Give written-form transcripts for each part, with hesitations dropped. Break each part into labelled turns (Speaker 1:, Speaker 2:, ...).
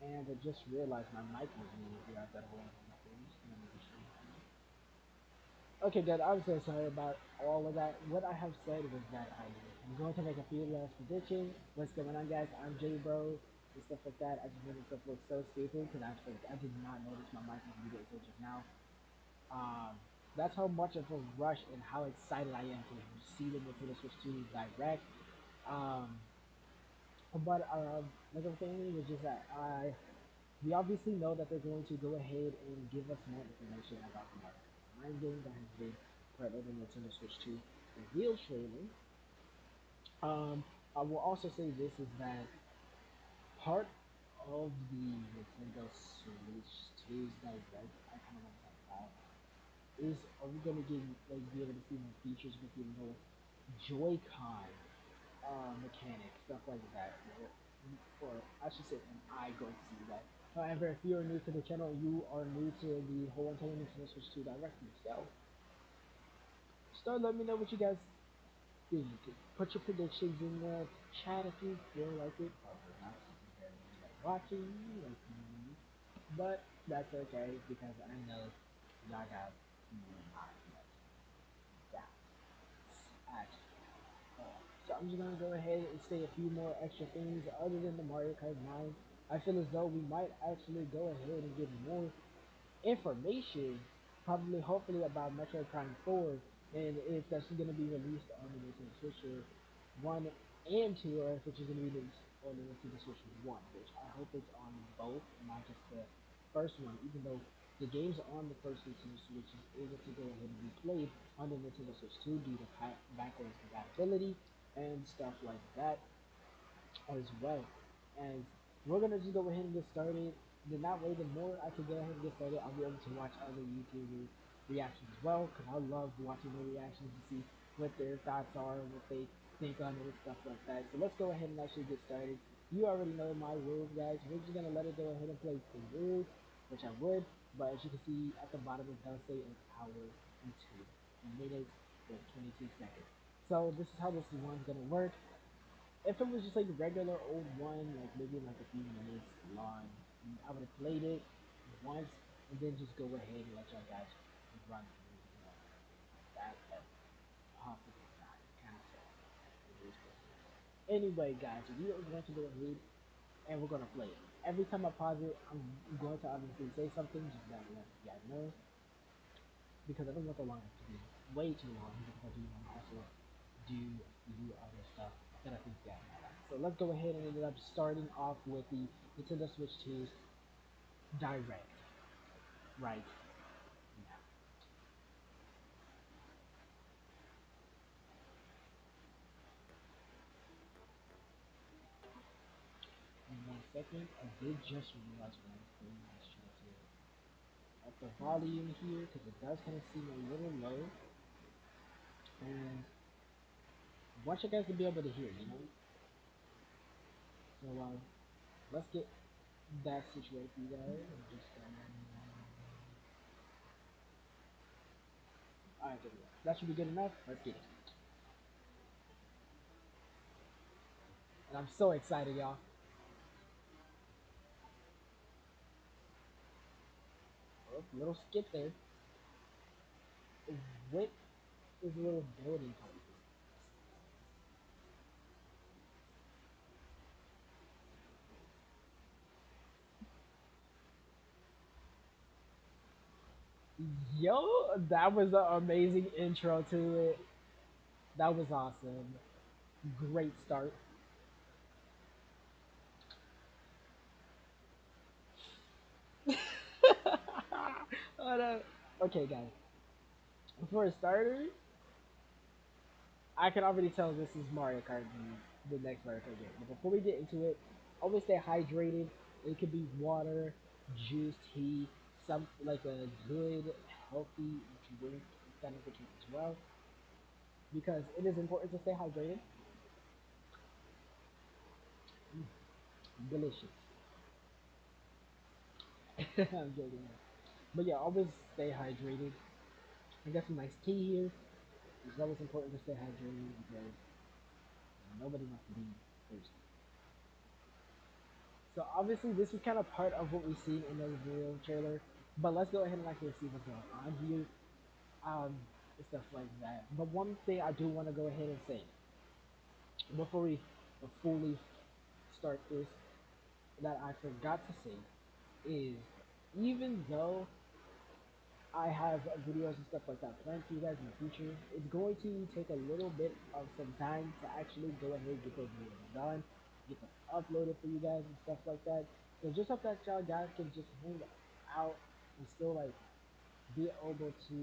Speaker 1: And I just realized my mic was muted throughout that whole entire thing. Let me just restart. Okay, good. I'm so sorry about all of that. What I have said was that I'm going to make a few last predictions. What's going on, guys? I'm J Bro and stuff like that. I just made myself look so stupid because I did not notice my mic was muted until just now. That's how much of a rush and how excited I am to see the Nintendo Switch 2 Direct. Um, but like I was saying, was just that we obviously know that they're going to go ahead and give us more information about the Mario Kart 9 game that has been part of the Nintendo Switch 2 reveal trailer. I will also say this is that part of the Nintendo Switch 2's Direct I kind of want to talk about is, are we going to get like be able to see more features with the more Joy-Con mechanics, stuff like that. Or I should say, am I going to see that? However, if you are new to the channel, you are new to the whole entire Nintendo Switch 2 Direct yourself, start letting me know what you guys think. Put your predictions in the chat if you feel like it. Probably not, since you barely anybody watching, like me. But that's okay, because I know y'all got not much doubt at all. So I'm just gonna go ahead and say a few more extra things other than the Mario Kart 9. I feel as though we might actually go ahead and get more information, probably hopefully about Metroid Prime 4, and if that's going to be released on the Nintendo Switch 1 and 2, or if it's just going to be released on the Nintendo Switch 1, which I hope it's on both, not just the first one, even though the games on the first Nintendo Switch is able to go ahead and be played on the Nintendo Switch 2 due to backwards compatibility and stuff like that as well. And we're gonna just go ahead and get started. Then that way, the more I can go ahead and get started, I'll be able to watch other YouTuber reactions as well. Cause I love watching their reactions to see what their thoughts are, what they think on it, and stuff like that. So let's go ahead and actually get started. You already know my rules, guys. We're just gonna let it go ahead and play through, which I would. But as you can see at the bottom, it does say an hour and 2 minutes and 22 seconds. So this is how this one's gonna work. If it was just like a regular old one, like maybe like a few minutes long, I would have played it once and then just go ahead and let y'all guys run through, that. But possibly not. It kind of sucks. It is what it is. Anyway, guys, we are going to go ahead and we're going to play it. Every time I pause it, I'm going to obviously say something, just let you guys know, because I don't want the line to be way too long, because I do want to also do other stuff that I think you guys might like. So let's go ahead and end up starting off with the Nintendo Switch 2's Direct right now. In 1 second, I did just realize one thing. Let's try to up the volume here because it does kind of seem a little low. And I want you guys to be able to hear. So let's get that situated for you guys. I'm just alright, there we go. That should be good enough. Let's get it. And I'm so excited, y'all. Oh, little skip there. What is a little building called? Yo, that was an amazing intro to it. That was awesome. Great start. Hold up. Okay, guys. For a starter, I can already tell this is Mario Kart game, the next Mario Kart game. But before we get into it, always stay hydrated. It could be water, juice, tea, some like a good, healthy drink instead of the case as well, because it is important to stay hydrated. Mm, delicious. I'm joking. But yeah, always stay hydrated. I got some nice tea here. It's always important to stay hydrated because nobody wants to be thirsty. So obviously this is kind of part of what we've seen in the reveal trailer, but let's go ahead and actually see what's going on here, um, and stuff like that. But one thing I do want to go ahead and say before we fully start this that I forgot to say is even though I have videos and stuff like that planned for you guys in the future, it's going to take a little bit of some time to actually go ahead and get those videos done, get them uploaded for you guys and stuff like that. So just hope that y'all guys can just hang out and still like be able to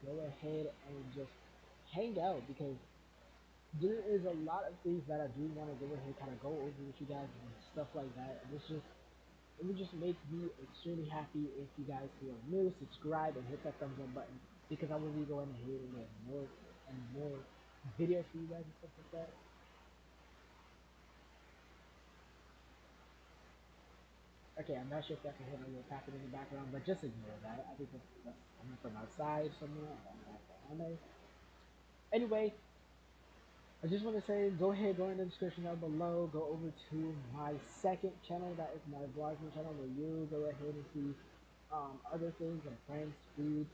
Speaker 1: go ahead and just hang out because there is a lot of things that I do want to go ahead and kind of go over with you guys and stuff like that. And it's just it would just make me extremely happy if you guys who are new subscribe and hit that thumbs up button because I will be going ahead and make more and more videos for you guys and stuff like that. Okay, I'm not sure if I can hear a little tapping in the background, but just ignore that. I think that's coming from outside somewhere. I don't know what's going on there. Anyway, I just want to say, go ahead, go in the description down below. Go over to my second channel, that is my vlogging channel, where you go ahead and see other things like pranks, food,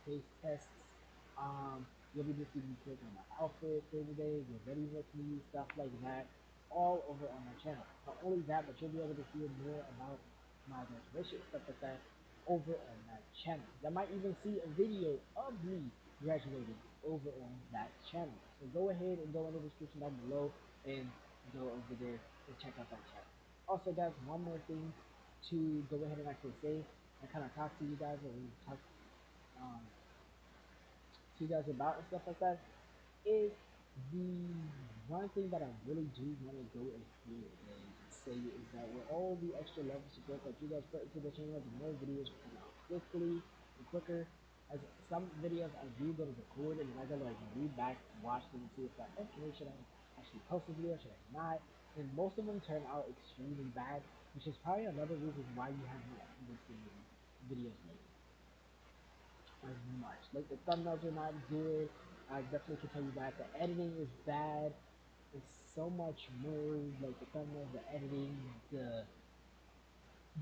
Speaker 1: taste tests. You'll be just seeing me click on my outfit for the day, get ready with me, stuff like that, all over on my channel. Not only that, but you'll be able to hear more about my graduation, stuff like that, over on that channel. You might even see a video of me graduating over on that channel. So go ahead and go in the description down below and go over there and check out that channel. Also, guys, one more thing to go ahead and actually say and kind of talk to you guys or talk um, to you guys about and stuff like that is the one thing that I really do want to go ahead and say is that with all the extra level support that you guys put into the channel, the more videos will come out quickly and quicker. As some videos I do go to record and then I go to like read back, watch them and see if like, okay, should I actually post a video, should I not? And most of them turn out extremely bad, which is probably another reason why you haven't been seeing videos lately as much. Like the thumbnails are not good. I definitely can tell you that the editing is bad. It's so much more like the thumbnails, the editing, the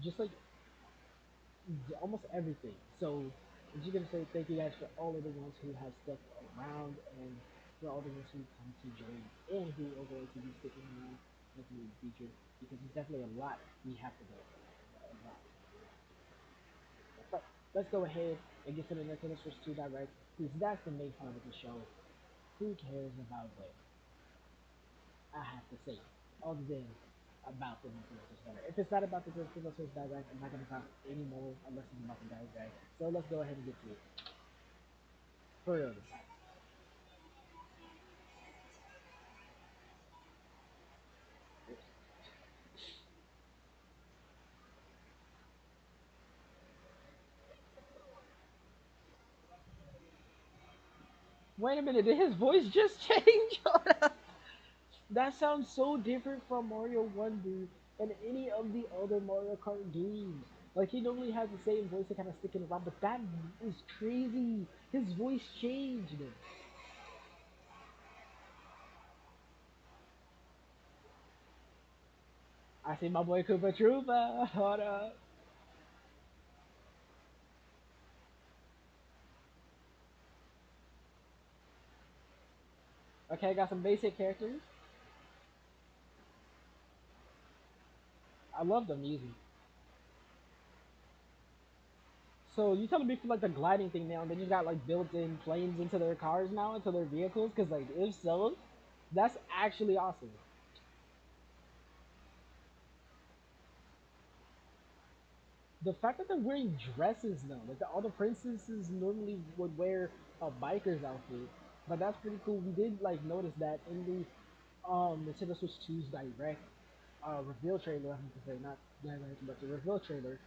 Speaker 1: just like almost everything. So I'm just gonna say thank you guys for all of the ones who have stuck around and for all the ones who come to join in who are going to be sticking around with me in the future because there's definitely a lot we have to go through. A lot. But let's go ahead and get to the Nintendo Switch 2 Direct because that's the main part of the show. Who cares about what I have to say other than about the Nintendo Switch Direct? If it's not about the Nintendo Switch Direct, I'm not going to talk anymore unless it's about the Direct. So let's go ahead and get to it. For real this time. Wait a minute, did his voice just change? That sounds so different from Mario Wonder and any of the other Mario Kart games. Like he normally has the same voice that kind of sticking around, but that is crazy. His voice changed. I see my boy Koopa Troopa. Hold up. Okay, I got some basic characters. I love the music. So you telling me for like the gliding thing now, they just got like built-in planes into their cars now, into their vehicles? Because like if so, that's actually awesome. The fact that they're wearing dresses though, like all the princesses normally would wear a biker's outfit, but that's pretty cool. We did like notice that in the Nintendo Switch 2's direct reveal trailer. I have to say not direct, but the reveal trailer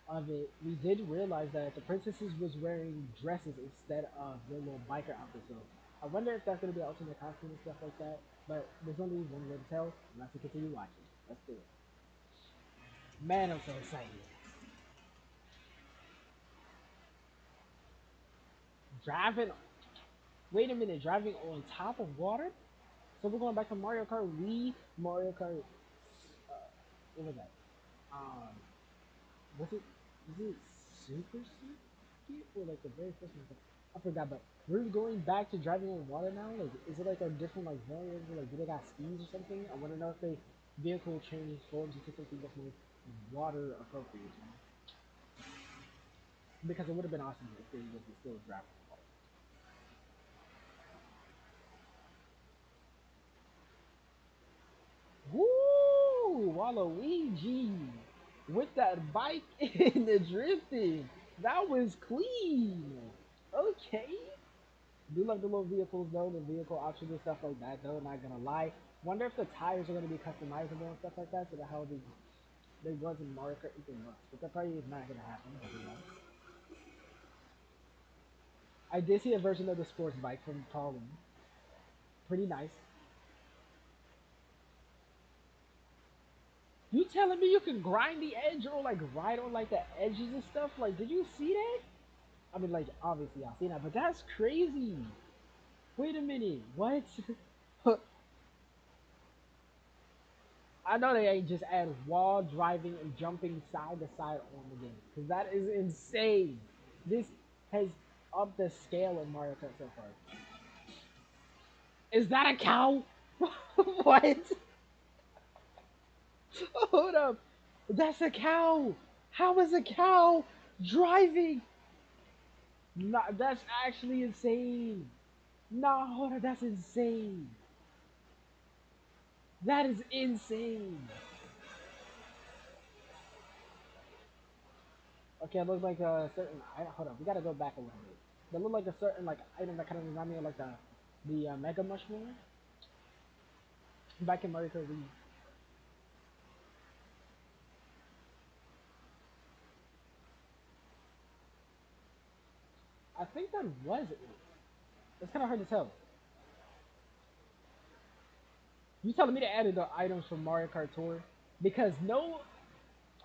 Speaker 1: of it, we did realize that the princesses was wearing dresses instead of their little biker outfits. So I wonder if that's gonna be an alternate costume and stuff like that. But there's only one way to tell, and that's to continue watching. Let's do it. Man, I'm so excited. Driving. Wait a minute, driving on top of water? So we're going back to Mario Kart Wii, Mario Kart. what was that? Um, was it Super Circuit or like the very first one? I forgot, but we're going back to driving on water now. Like, is it like a different like variant? Like, do they got skis or something? I want to know if they vehicle changes forms into something that's more water appropriate. You know? Because it would have been awesome if they was still driving on water. Woo! Waluigi with that bike and the drifting. That was clean. Okay. Do love the little vehicles though, the vehicle options and stuff like that though, not gonna lie. Wonder if the tires are gonna be customizable and stuff like that, so that how they was in Mario Kart 8 Deluxe. But that probably is not gonna happen, but you know. I did see a version of the sports bike from Colin. Pretty nice. You telling me you can grind the edge or like ride on like the edges and stuff? Like, did you see that? I mean, like, obviously I've seen that, but that's crazy. Wait a minute, what? I know they ain't just add wall driving and jumping side to side on the game, because that is insane. This has upped the scale of Mario Kart so far. Is that a cow? What? Hold up. That's a cow. How is a cow driving? Nah, that's actually insane. Nah, hold on, that's insane. That is insane. Okay, it looks like a certain. Hold on, we gotta go back a little bit. It looked like a certain like item that kind of remind me of like the Mega Mushroom back in Mario Kart Wii. I think that was it. It's kind of hard to tell. You telling me they added the items from Mario Kart Tour? Because no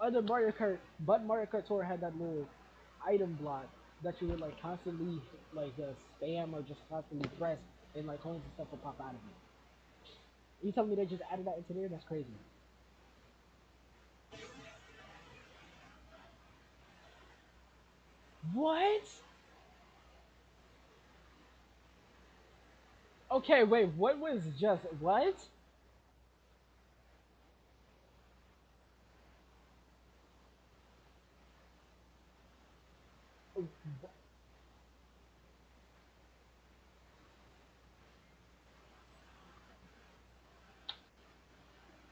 Speaker 1: other Mario Kart but Mario Kart Tour had that little item block that you would like constantly like spam or just constantly press and like coins and stuff will pop out of it. You telling me they just added that into there? That's crazy. What? Okay, wait. What was just what?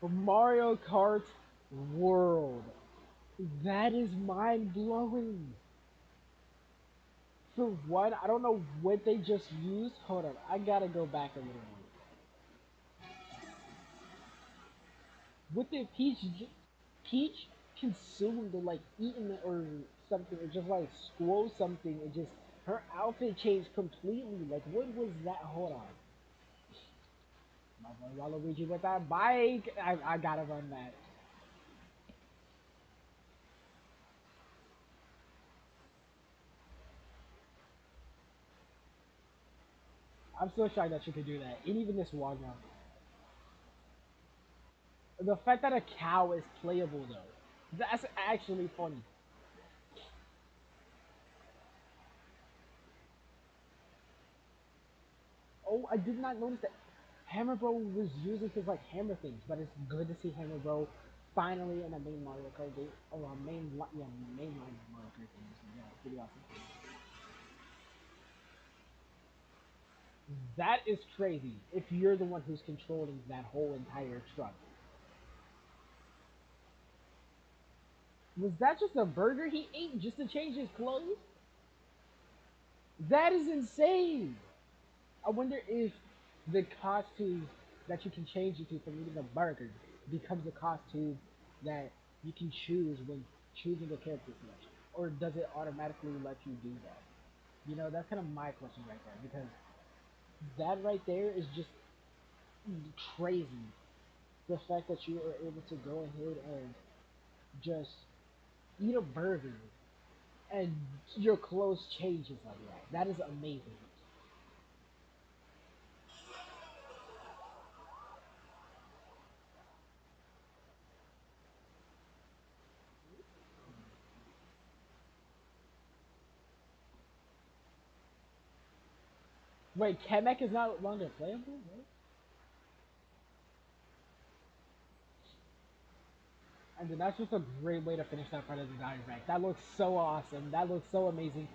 Speaker 1: Mario Kart World. That is mind blowing. For what? I don't know what they just used. Hold on, I gotta go back a little bit. With the Peach consumed or like eaten it or something, or just like scroll something, it just her outfit changed completely. Like what was that? Hold on, my boy Waluigi with that bike. I gotta run that. I'm so shocked that you could do that, and even this one now. The fact that a cow is playable though, that's actually funny. Oh, I did not notice that Hammer Bro was using his like hammer things, but it's good to see Hammer Bro finally in a main Mario Kart game or a yeah, main line Mario Kart game. So yeah, it's pretty awesome. That is crazy. If you're the one who's controlling that whole entire truck, was that just a burger he ate just to change his clothes? That is insane. I wonder if the costume that you can change into from eating a burger becomes a costume that you can choose when choosing a character selection, or does it automatically let you do that? You know, that's kind of my question right there because that right there is just crazy. The fact that you are able to go ahead and just eat a burger and your clothes changes like that. That is amazing. Wait, Kamek is no longer playable? What? And then that's just a great way to finish that part of the direct. That looks so awesome. That looks so amazing.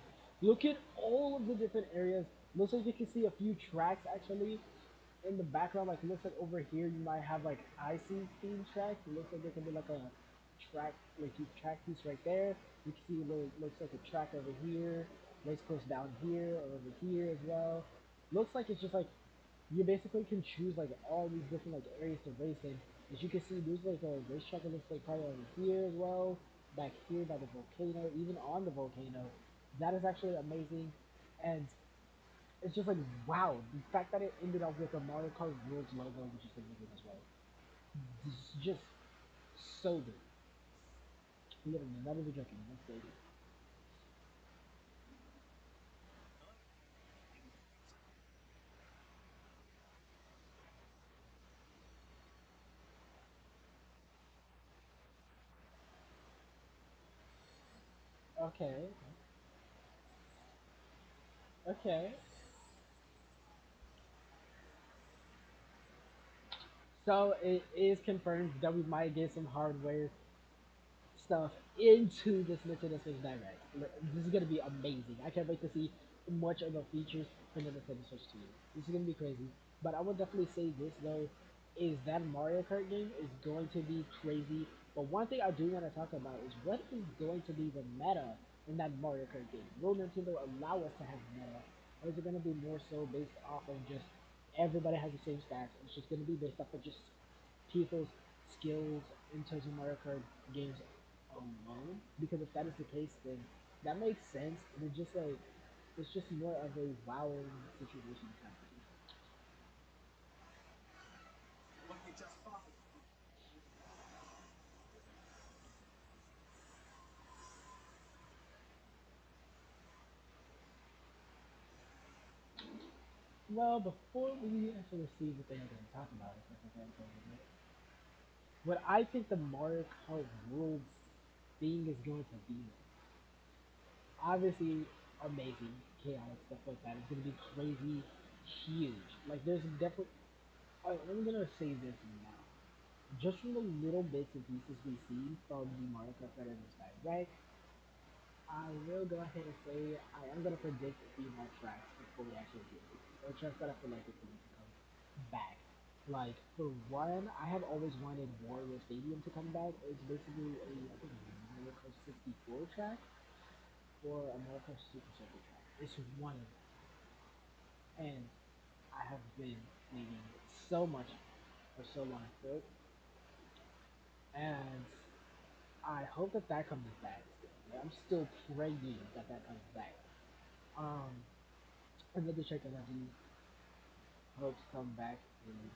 Speaker 1: Look at all of the different areas. Looks like you can see a few tracks actually in the background. Like it looks like over here you might have like icy theme tracks. It looks like there can be like a track, like you track piece right there. You can see a little, looks like a track over here. Race course down here or over here as well. Looks like it's just like you basically can choose like all these different like areas to race in. As you can see, there's like a racetrack that looks like probably over here as well, back here by the volcano, even on the volcano. That is actually amazing, and it's just like wow, the fact that it ended up with a Mario Kart Worlds logo, which is amazing as well. It's just so good. Literally, not even joking. That's so good. Okay, okay. So it is confirmed that we might get some hardware stuff into this Nintendo Switch Direct. This is gonna be amazing. I can't wait to see much of the features for the Nintendo Switch 2. This is gonna be crazy. But I would definitely say this though is that Mario Kart game is going to be crazy. But one thing I do want to talk about is what is going to be the meta in that Mario Kart game. Will Nintendo allow us to have meta, or is it going to be more so based off of just everybody has the same stats? It's just going to be based off of just people's skills in terms of Mario Kart games alone. Because if that is the case, then that makes sense. And it's just like it's just more of a wowing situation happening. Well, before we actually see what they're going to talk about, if that's okay, what I think the Mario Kart Worlds thing is going to be, obviously amazing, chaotic stuff like that. It's going to be crazy, huge. Like there's definitely. I'm gonna say this now. Just from the little bits and pieces we see from the Mario Kart Federation side, right? I will go ahead and say I am gonna predict a few more tracks before we actually get it. Or tracks that I feel like it's going to come back. Like for one, I have always wanted Warrior Stadium to come back. It's basically a I think Mario Kart 64 track or a Mario Kart Super Circuit track. It's one of them, and I have been waiting so much for so long for it, and I hope that that comes back. Still, like, I'm still praying that that comes back. Um, another track that I do hope to come back is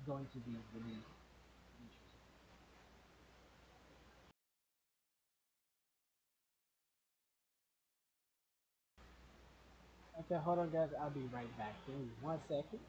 Speaker 1: going to be really interesting. Okay, hold on, guys. I'll be right back. Give me 1 second.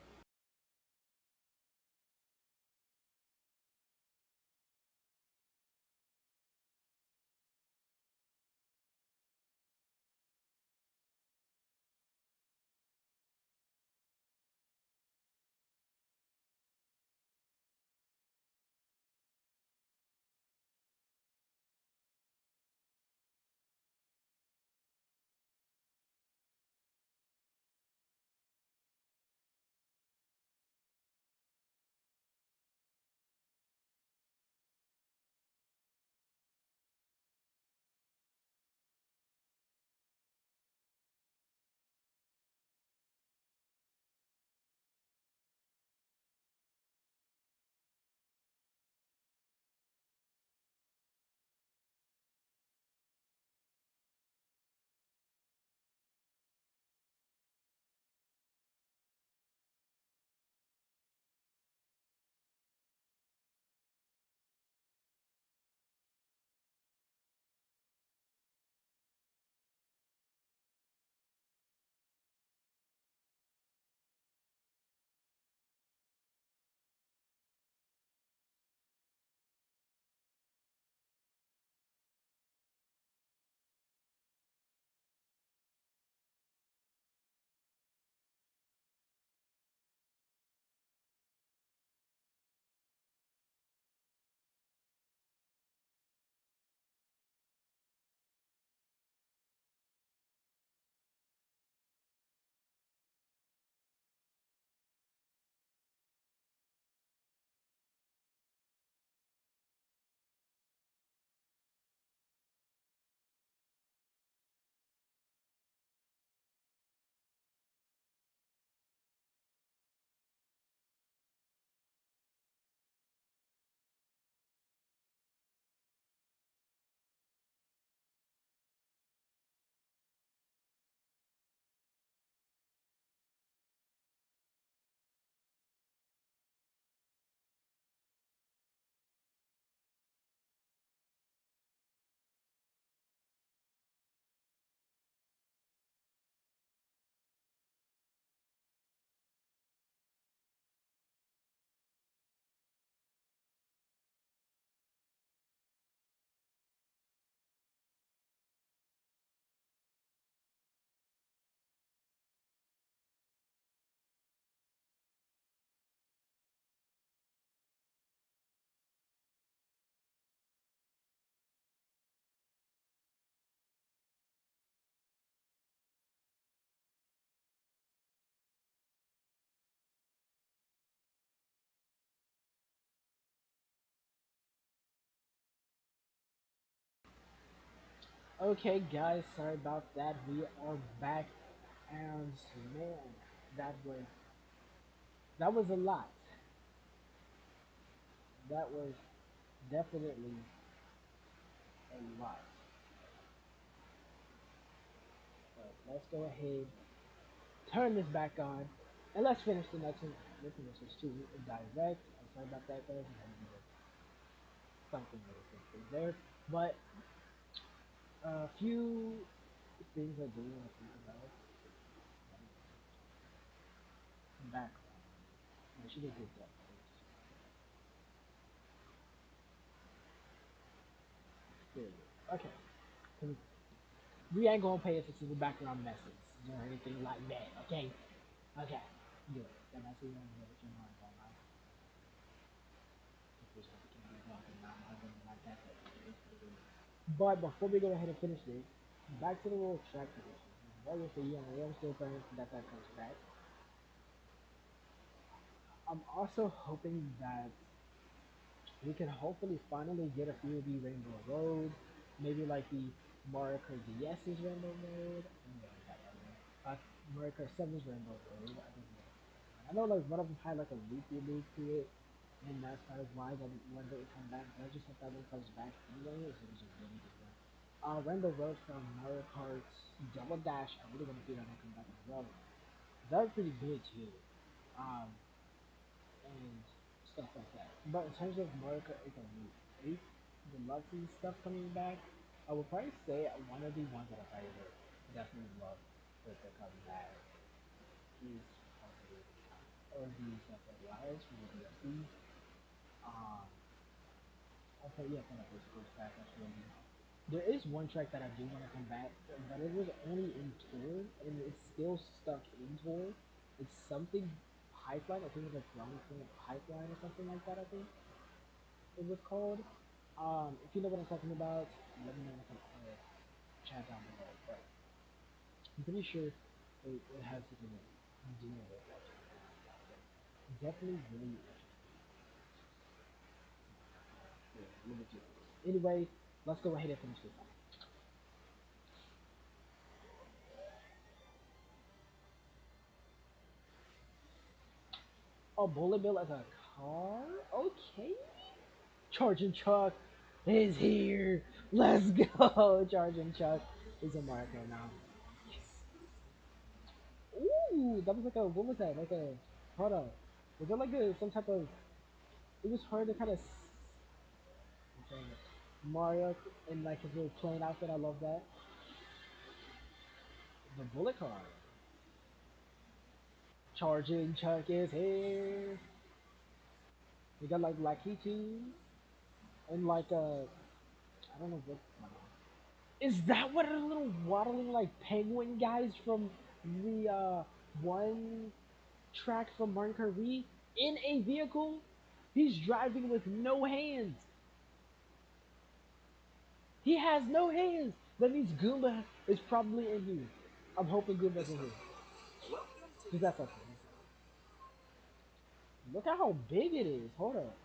Speaker 1: Okay, guys, sorry about that. We are back, and man, that was that was a lot. That was definitely a lot. But let's go ahead, turn this back on, and let's finish the next one. Let's finish this too direct. I'm sorry about that, guys. I'm gonna do something really quick there, but a few things I do want to think about. Background. I should have did that first. There we go. Okay. 'Cause we ain't gonna pay attention to the background message or anything like that. Okay. Okay. Good. Then I see you on the other camera going on. If there's something can be walking around, I wouldn't like that. But before we go ahead and finish this, back to the little track edition. What if you and I'm still praying that that comes back. I'm also hoping that we can hopefully finally get a few of the Rainbow Road, maybe like the Mario Kart DS's Rainbow Road. Uh, Mario Kart 7's Rainbow Road. I know like one of them had like a loopy loop to it, and that's kind of why that one didn't come back. But I just hope that one comes back anyway. It was a really good one. Rainbow Road from Mario Kart Double Dash. I really want to see that one come back as well. That was pretty good too. Um, and stuff like that. But in terms of Mario Kart 8, the Lucky stuff coming back, I would probably say one of the ones that I probably would definitely love that they're coming back is possibly or the stuff that Rise from the DLC. Um, okay, yeah, kind of goes back. That's really there is one track that I do want to come back, but it was only in tour and it's still stuck in tour. It's something pipeline. I think it's like Wrong Thing Pipeline or something like that. I think it was called. If you know what I'm talking about, let me know in the chat down below. But I'm pretty sure it has to do with it or something like that. So definitely really interesting. Yeah, really too. Anyway, let's go ahead and finish this up. Oh, Bullet Bill as a car? Okay. Charging Chuck is here. Let's go. Charging Chuck is a marker now. Ooh, that was like a what was that? Like a hold on. Was that like a some type of? It was hard to kind of Mario in like his little plain outfit. I love that. The bullet car. Charging Chuck is here. We got like Lakitu and like I don't know what. Is that what are the little waddling like penguin guys from the one track from Mario Kart Wii in a vehicle? He's driving with no hands. He has no hands. That means Goomba is probably in here. I'm hoping Goomba's in here. Cause that's okay. Look at how big it is. Hold up.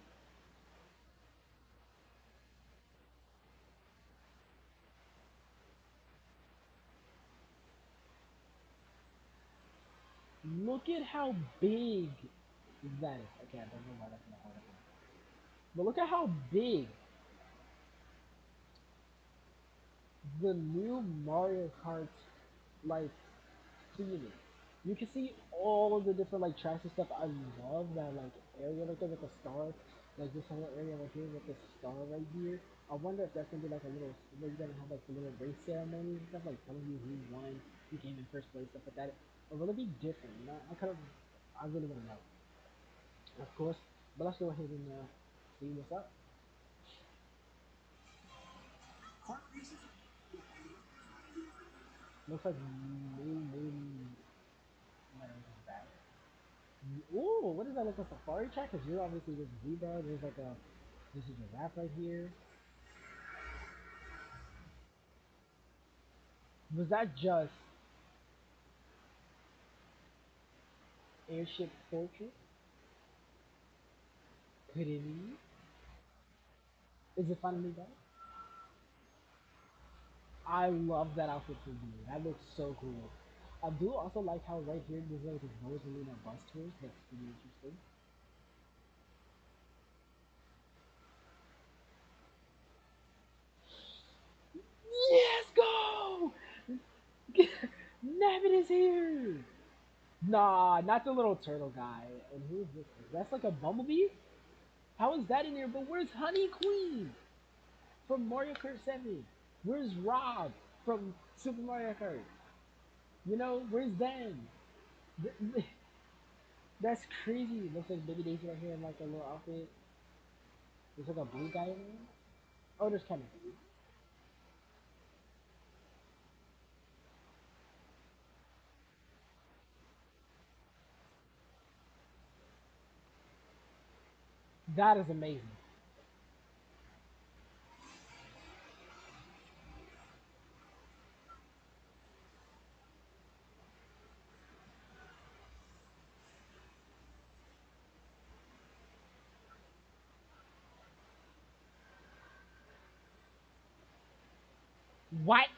Speaker 1: Look at how big that is. Okay, I don't know why that's not hard. But look at how big the new Mario Kart like theme. You can see all of the different like tracks and stuff. I love that like area right there with the star. Like this whole area right here with the star right here. I wonder if that's gonna be like a little where you're gonna have like the little race ceremonies and stuff like telling you who won, who came in first place, stuff like that. Or will it be different? You know, I really wanna know. Of course. But let's go ahead and see what's up. Looks like new letters is back. Ooh, what does that look like? Safari track? Cause you're obviously with zebra. There's like a this is a giraffe right here. Was that just airship fortress? Could it be? Is it finally back? I love that outfit for you. That looks so cool. I do also like how right here there's like this Rosalina bus tours. That's pretty interesting. Yes, go! Nabbit is here! Nah, not the little turtle guy. And who is this? That's like a bumblebee? How is that in here? But where's Honey Queen from Mario Kart 7? Where's Rob from Super Mario Kart? You know, where's them? That's crazy. Looks like Baby Daisy right here in like a little outfit. There's like a blue guy in there. Oh, there's Kevin. That is amazing. What?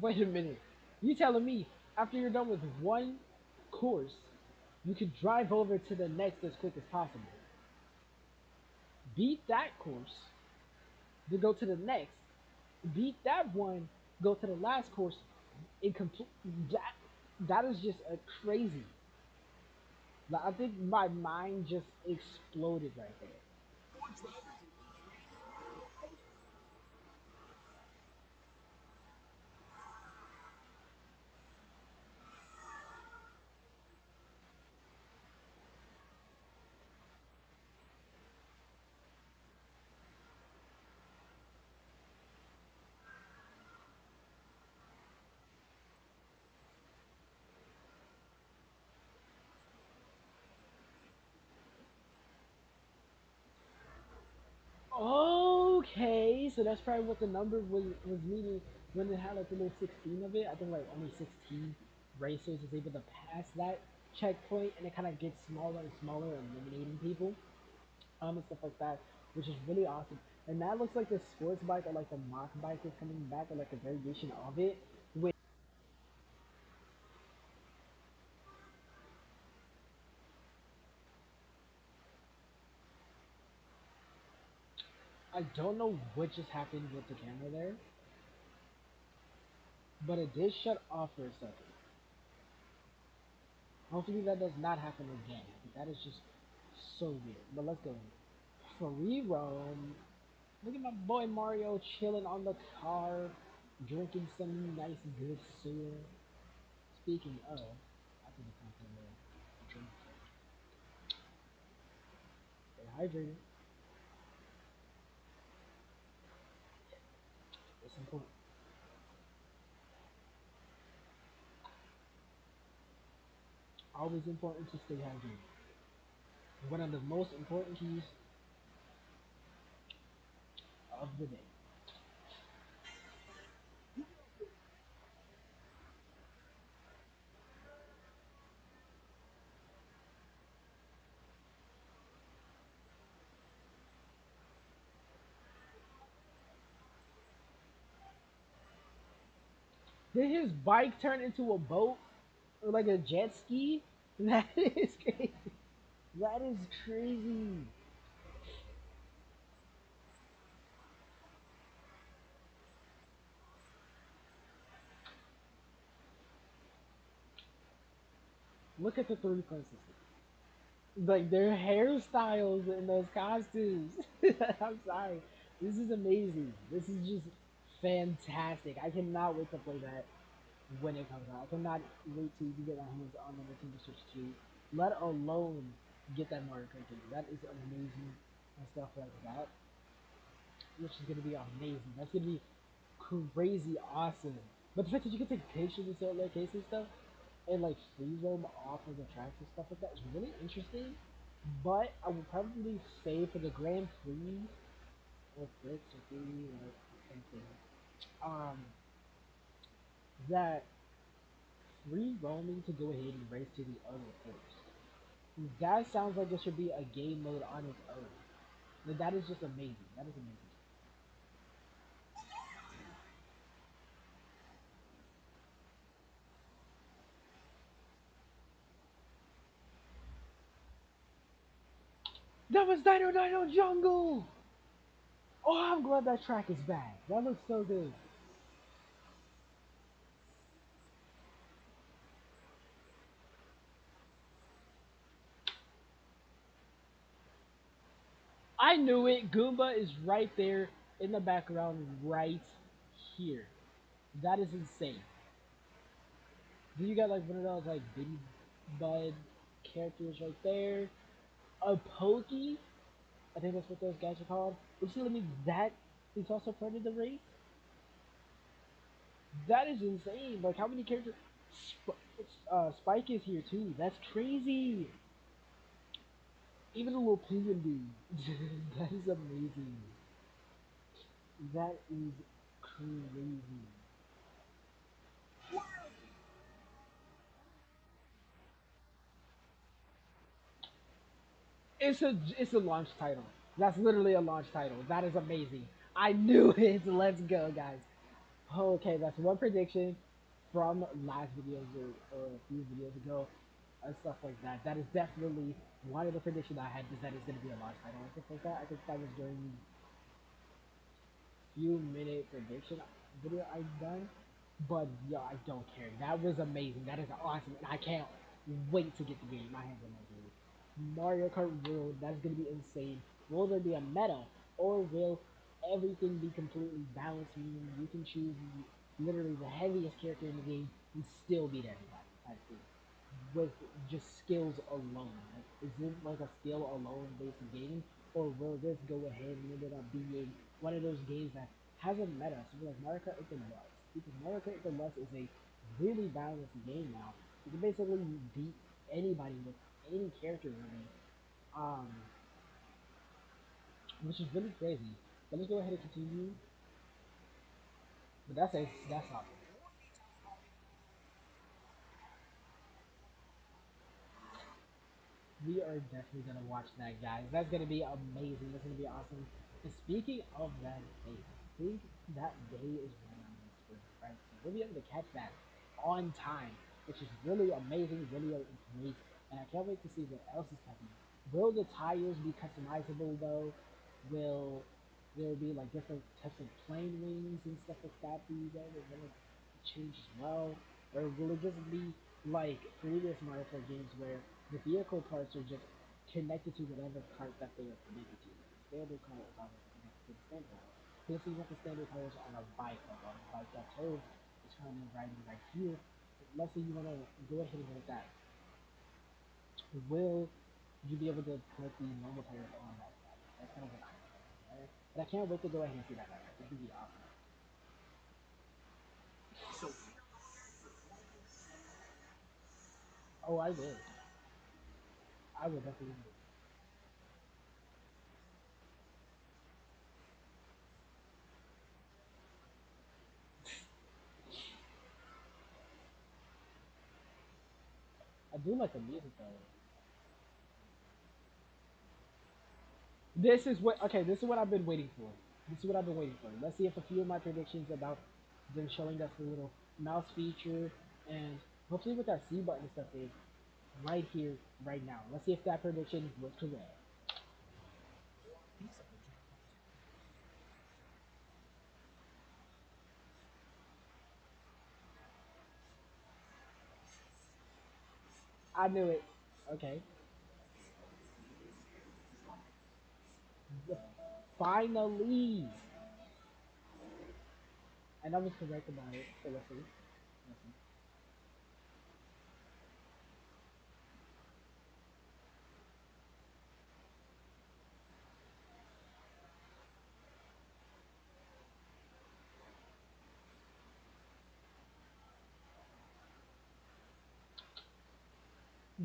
Speaker 1: Wait a minute. You telling me after you're done with one course, you can drive over to the next as quick as possible. Beat that course, then go to the next. Beat that one, go to the last course, and complete that. That is just a crazy. Like, I think my mind just exploded right there. Okay, so that's probably what the number was meaning when it had like the little 16 of it. I think like only 16 racers is able to pass that checkpoint, and it kind of gets smaller and smaller, eliminating people, and stuff like that, which is really awesome. And that looks like the sports bike or like the mock bike is coming back, or like a variation of it. Which I don't know what just happened with the camera there, but it did shut off for a second. Hopefully that does not happen again. That is just so weird. But let's go. Free roam. Look at my boy Mario chilling on the car, drinking some nice good sewer. Speaking of, I think it's time for a little drink. Stay hydrated. It's important. Always important to stay hydrated. One of the most important keys of the day. Did his bike turn into a boat or like a jet ski? That is crazy. That is crazy. Look at the three princesses. Like their hairstyles and those costumes. I'm sorry. This is amazing. This is just fantastic. I cannot wait to play that when it comes out. I cannot wait to even get my hands on the Nintendo Switch 2, let alone get that Mario Kart game. That is amazing and stuff like that, which is gonna be amazing. That's gonna be crazy awesome. But the fact that you can take pictures and certain locations and stuff, and like free roam off of the tracks and stuff like that is really interesting. But I would probably say for the Grand Prix or Prix or Prix or same thing, um, that free roaming to go ahead and race to the other course. That sounds like it should be a game mode on its own. Like, that is just amazing. That is amazing. That was Dino Dino Jungle! Oh, I'm glad that track is back. That looks so good. I knew it. Goomba is right there in the background, right here. That is insane. Then you got like one of those like Bitty Bud characters right there. A Pokey. I think that's what those guys are called. Which telling me that is also part of the race. That is insane. Like how many characters? Spike is here too. That's crazy. Even a little penguin dude. That is amazing. That is crazy. It's a launch title. That's literally a launch title. That is amazing. I knew it. Let's go, guys. Okay, that's one prediction from last videos or a few videos ago and stuff like that. That is definitely one of the predictions I had is that it's gonna be a launch title and stuff like that. I think that was during the few-minute prediction video I done. But yo, I don't care. That was amazing. That is awesome, and I can't wait to get the game. My hands on my game. Mario Kart World. That's gonna be insane. Will there be a meta, or will everything be completely balanced? Meaning you can choose literally the heaviest character in the game and still beat everybody. Type thing with just skills alone. Like, is it like a skill alone based game, or will this go ahead and end up being one of those games that has a meta? So like Mario Kart Deluxe, because Mario Kart Deluxe is a really balanced game now. You can basically beat anybody with any character really, um, which is really crazy. But let's go ahead and continue. But that's all. We are definitely gonna watch that, guys. That's gonna be amazing. That's gonna be awesome. And speaking of that day, I think that day is right around the spring, right? So we'll be able to catch that on time, which is really amazing, really great. And I can't wait to see what else is coming. Will the tires be customizable though? Will there be like different types of plane wings and stuff like that be there that will change as well? Or will it just be like previous Mario Kart games where the vehicle parts are just connected to whatever cart that they are connected to? Like the standard cart is always connected to the standard one. This is what the standard tires on a bike, like on a bike that Toad is currently riding right here. Let's say you want to go ahead and get that. Will you be able to put the normal tires on that bike? That's kind of what I'm saying, right? But I can't wait to go ahead and see that. It's gonna be awesome. Oh, I will. I will definitely. I do like the music though. This is what okay. This is what I've been waiting for. This is what I've been waiting for. Let's see if a few of my predictions about them showing us the little mouse feature and hopefully with that C button and stuff is right here, right now. Let's see if that prediction was correct. I knew it. Okay. Finally, and I was correct about it. So let's see. Let's see.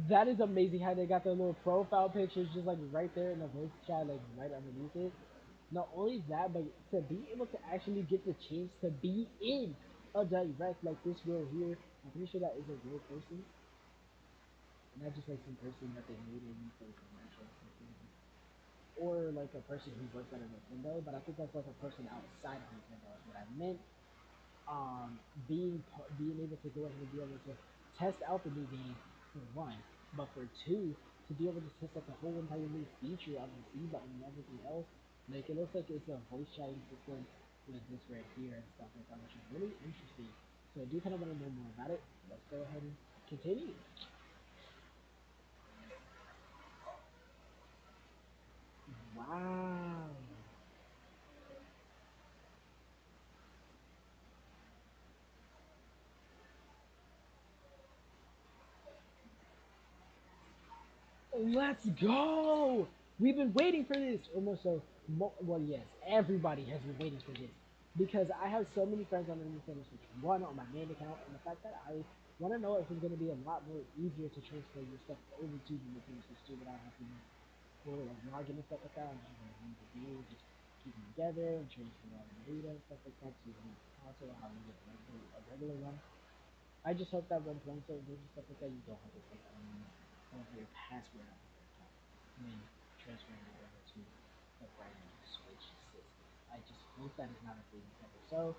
Speaker 1: That is amazing how they got their little profile pictures just like right there in the voice chat, like right underneath it. Not only that, but to be able to actually get the chance to be in a direct like this girl here, I'm pretty sure that is a real person, not just like some person that they made in for a commercial or something, or like a person who works at a Nintendo. But I think that's like a person outside of Nintendo is what I meant. Being able to go ahead and be able to test out the new game for one, but for two, to to be able to test like a whole entire new feature on the C button and everything else. Like it looks like it's a voice chatting system with this right here and stuff like that, which is really interesting. So I do kind of want to know more about it. Let's go ahead and continue. Wow. Let's go! We've been waiting for this. Almost so, well, yes, everybody has been waiting for this because I have so many friends on the Nintendo Switch. One on my main account, and the fact that I want to know if it's going to be a lot more easier to transfer your stuff over to the Nintendo Switch 2 without having to for like login and stuff like that. I'm just going to need to do just keep them together and transfer all the data and stuff like that to the console. How you get a regular one. I just hope that when playing certain games and stuff like that, you don't have to put your password on your account and then transferring it over to the brand new Switch system. I just hope that is not a thing ever. So,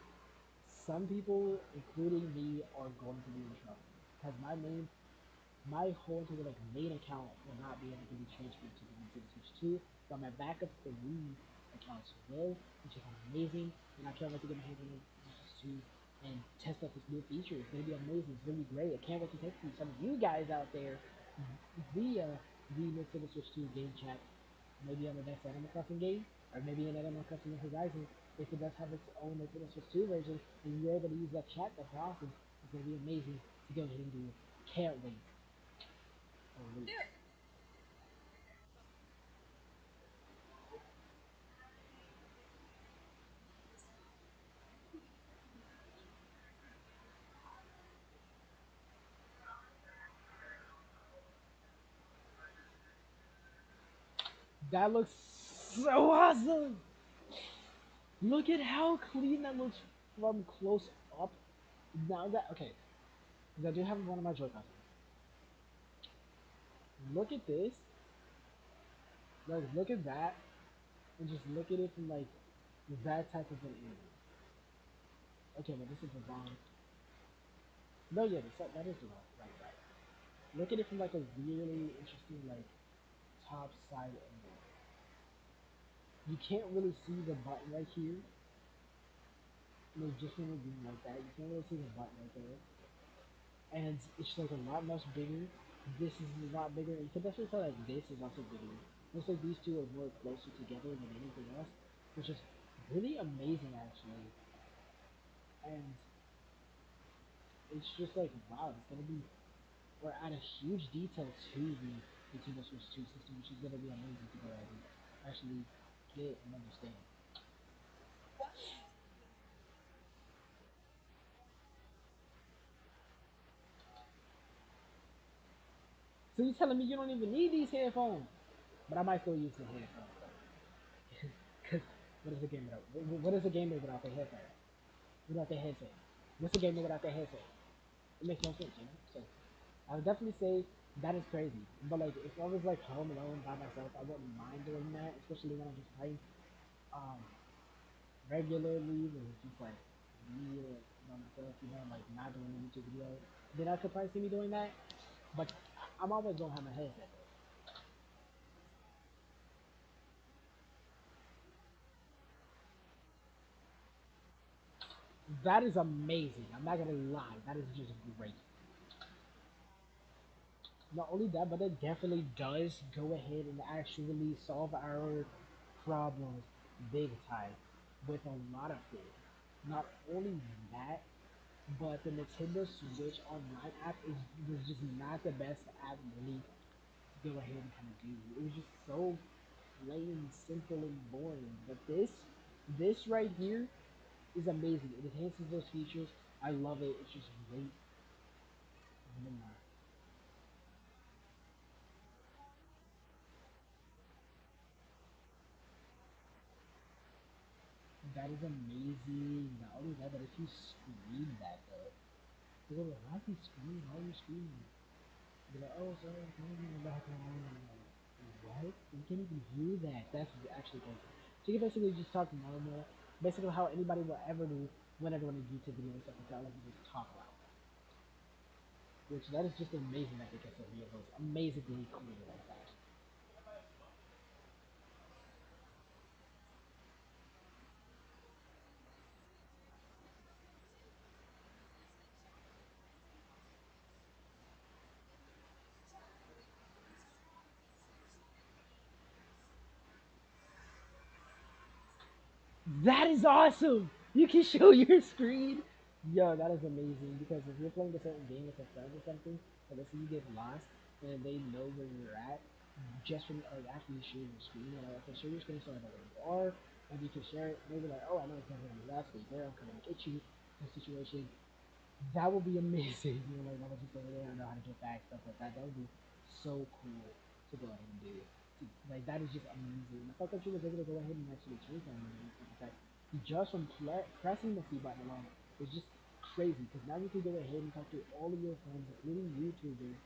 Speaker 1: some people, including me, are going to be in trouble because my whole entire like main account will not be able to be transferred to the Nintendo Switch 2, but my backup 3 accounts will, which is amazing, and I can't wait to get my hands on the Nintendo Switch 2 and test out this new feature. It's gonna be amazing. It's gonna be great. I can't wait to test it. Some of you guys out there via the Nintendo Switch 2 game chat, maybe on the next Animal Crossing game, or maybe in Animal Crossing New Horizons, if it does have its own Nintendo Switch 2 version, and you're able to use that chat, that's awesome. It's gonna be amazing to go ahead and do it. Can't wait. Oh, that looks so awesome! Look at how clean that looks from close up. Now that okay, because I do have one of my Joy-Cons. Look at this. Like, look at that, and just look at it from like that type of an angle. Okay, but this is the wrong. No, yeah, that is the wrong right side. Look at it from like a really interesting like top side angle. You can't really see the button right here. Like just when we're doing like that, you can't really see the button right there. And it's like a lot much bigger. This is a lot bigger. You can definitely tell like this is also bigger. Looks like these two are more closer together than anything else, which is really amazing actually. And it's just like wow, it's gonna be we're add a huge detail to the Nintendo Switch 2 system, which is gonna be amazing to go ahead and actually get and understand. So you're telling me you don't even need these headphones? But I might still use the headphones though. Because what is a game without? What is a gamer without their headphones? Without their headset? What's a gamer without their headset? It makes no sense, you know. So I would definitely say that is crazy. But like, if I was like home alone by myself, I wouldn't mind doing that, especially when I'm just playing um regularly, when it's just like me by myself, you know, like not doing a YouTube video. Then I could probably see me doing that. But I'm always gonna have my headset though. That is amazing. I'm not gonna lie. That is just great. Not only that, but it definitely does go ahead and actually solve our problems big time with a lot of things. Not only that, but the Nintendo Switch Online app was just not the best app really to go ahead and kind of do. It was just so plain, simple, and boring. But this right here is amazing. It enhances those features. I love it. It's just great. That is amazing. Not only that, but if you scream that though, people are like, why is he screaming? Why are you screaming? They're like, oh, sorry, it's moving in the background. And I'm like, what? You can't even hear that. That's actually crazy. So you can basically just talk normal, basically how anybody will ever do when they're doing a YouTube video and stuff like that. Like you just talk loud. Which that is just amazing that they can still be those amazingly cool like that. That is awesome! You can show your screen. Yo, that is amazing because if you're playing a certain game with a friend or something, and let's say you get lost and they know where you're at, just from like after you share your screen, you're like, okay, share your screen so I know where you are, and you can share it. Maybe like, oh, I know exactly where you're at, so there, I'm coming to get you. Kind of situation. That would be amazing. You know, like, I'm just over there, I know how to get back, stuff like that. That would be so cool to go ahead and do. Like, that is just amazing. The fact that you was able to go ahead and actually change that and stuff like that, just from pressing the C button alone, is just crazy. Because now you can go ahead and talk to all of your friends, including YouTubers,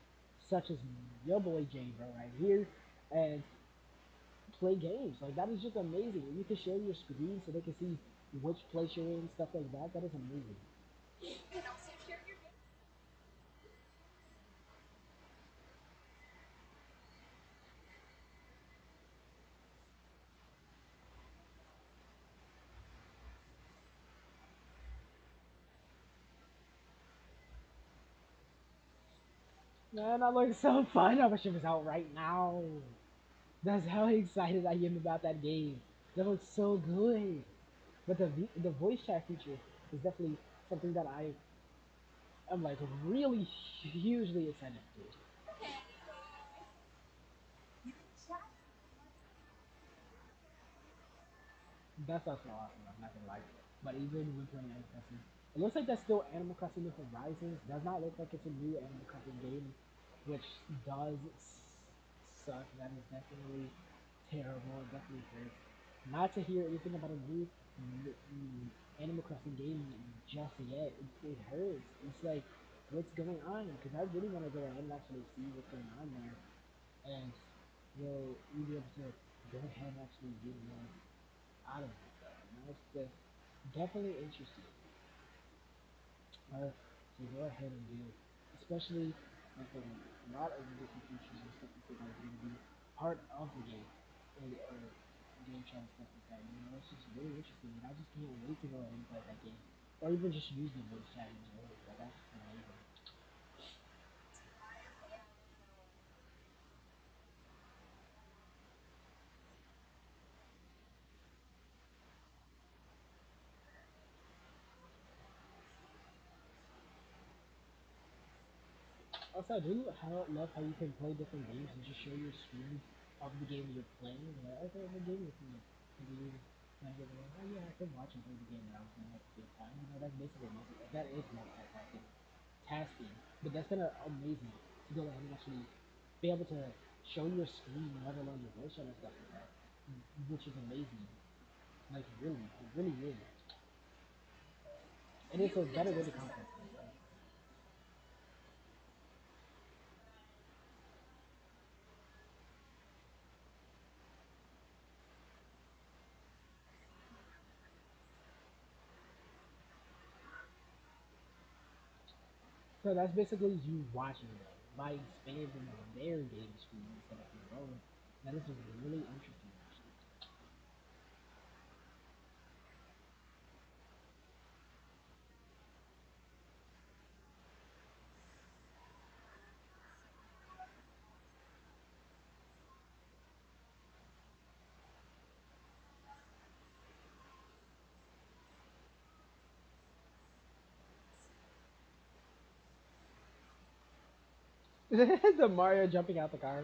Speaker 1: such as your boy Jay, bro, right here, and play games. Like, that is just amazing. You can share your screen so they can see which place you're in, stuff like that. That is amazing. Man, that looks so fun. I wish it was out right now. That's how excited I am about that game. That looks so good. But the voice chat feature is definitely something that I am like really hugely excited to do. That's also awesome. I'm not gonna lie. But even when playing Animal Crossing, it looks like that's still Animal Crossing New Horizons. Does not look like it's a new Animal Crossing game, which does suck. That is definitely terrible. It definitely hurts. Not to hear anything about a new Animal Crossing game just yet. It hurts. It's like, what's going on? Because I really want to go ahead and actually see what's going on there, and you'll be able to go ahead and actually get more out of it though. You know, it's just definitely interesting to go ahead and do, especially like a lot of the different features and stuff that are going to be part of the game or game chat and stuff like that. You know, it's just really interesting, and I just can't wait to go ahead and play that game, or even just use the voice chat in general. Like that's just amazing. Also, I do love how you can play different games and just show your screen of the game you're playing. You're like, okay, what game you're playing? And then you kind of get like, oh yeah, I can watch and play the game that I'm playing at the same time. You know, that's basically that is multitasking, tasking. But that's kind of amazing to go ahead and actually be able to show your screen, let alone your voice and stuff like that, which is amazing. Like really, really, really. And it's a better way to contact them. So that's basically you watching them by expanding their game screen instead of your own. That is really interesting, actually. The Mario jumping out the car.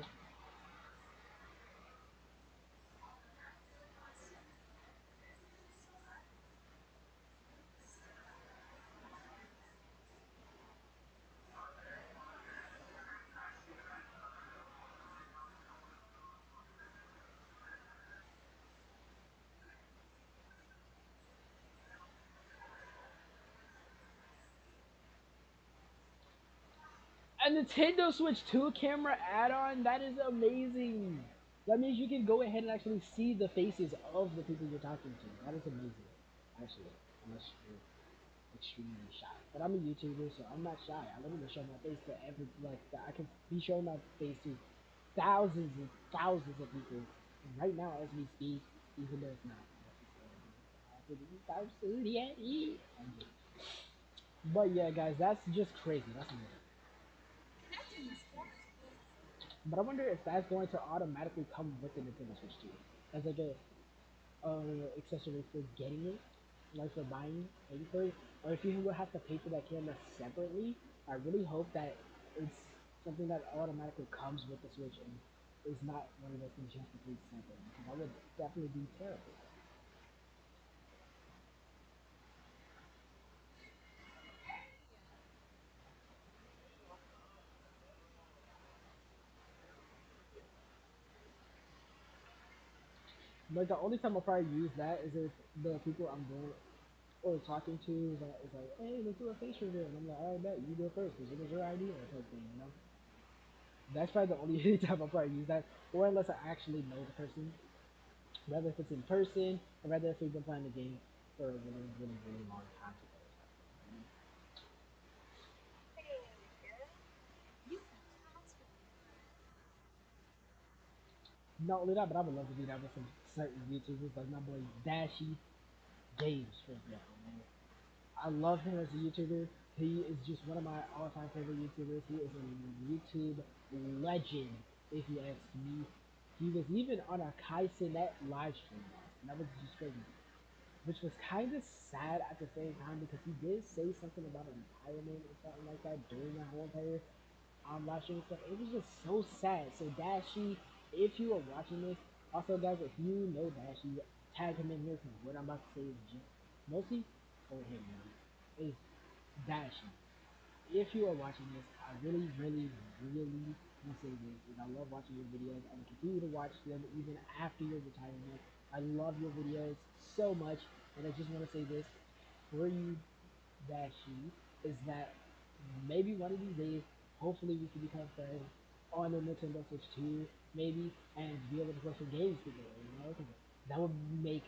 Speaker 1: A Nintendo Switch 2 camera add-on? That is amazing. That means you can go ahead and actually see the faces of the people you're talking to. That is amazing. Actually, that's true. extremely shy. But I'm a YouTuber, so I'm not shy. I literally show my face to every I can be showing my face to thousands and thousands of people right now as we speak, even though it's not necessarily happening yet. I'm just, but yeah, guys, that's just crazy. That's amazing. But I wonder if that's going to automatically come with the Nintendo Switch too, as like a accessory for getting it, like for paying for it, or if you will have to pay for that camera separately. I really hope that it's something that automatically comes with the Switch and is not one of those things you have to pay separately, because that would definitely be terrible. Like the only time I'll probably use that is if the people I'm going or talking to is like, hey, let's do a face reveal, and I'm like, all right, bet you go first because it was your idea, type thing, you know. That's probably the only time I'll probably use that, or unless I actually know the person, whether if it's in person or whether if we've been playing the game for a really, really, really long time together, type thing. You know? Not only that, but I would love to do that with some certain YouTubers, like my boy Dashie Games, for example, man. I love him as a YouTuber. He is just one of my all-time favorite YouTubers. He is a YouTube legend, if you ask me. He was even on a Kaisenet live stream once, and that was just crazy. Which was kind of sad at the same time because he did say something about a retirement or something like that during that whole entire live stream stuff. It was just so sad. So Dashie, if you are watching this, also guys, if you know Dashie, tag him in here because what I'm about to say is just mostly for him, man. Is Dashie. If you are watching this, I really, really, really want to say this, and I love watching your videos. I will continue to watch them even after your retirement. I love your videos so much, and I just want to say this for you, Dashie, is that maybe one of these days, hopefully we can become friends on the Nintendo Switch 2, maybe, and be able to play some games together, you know? 'Cause that would make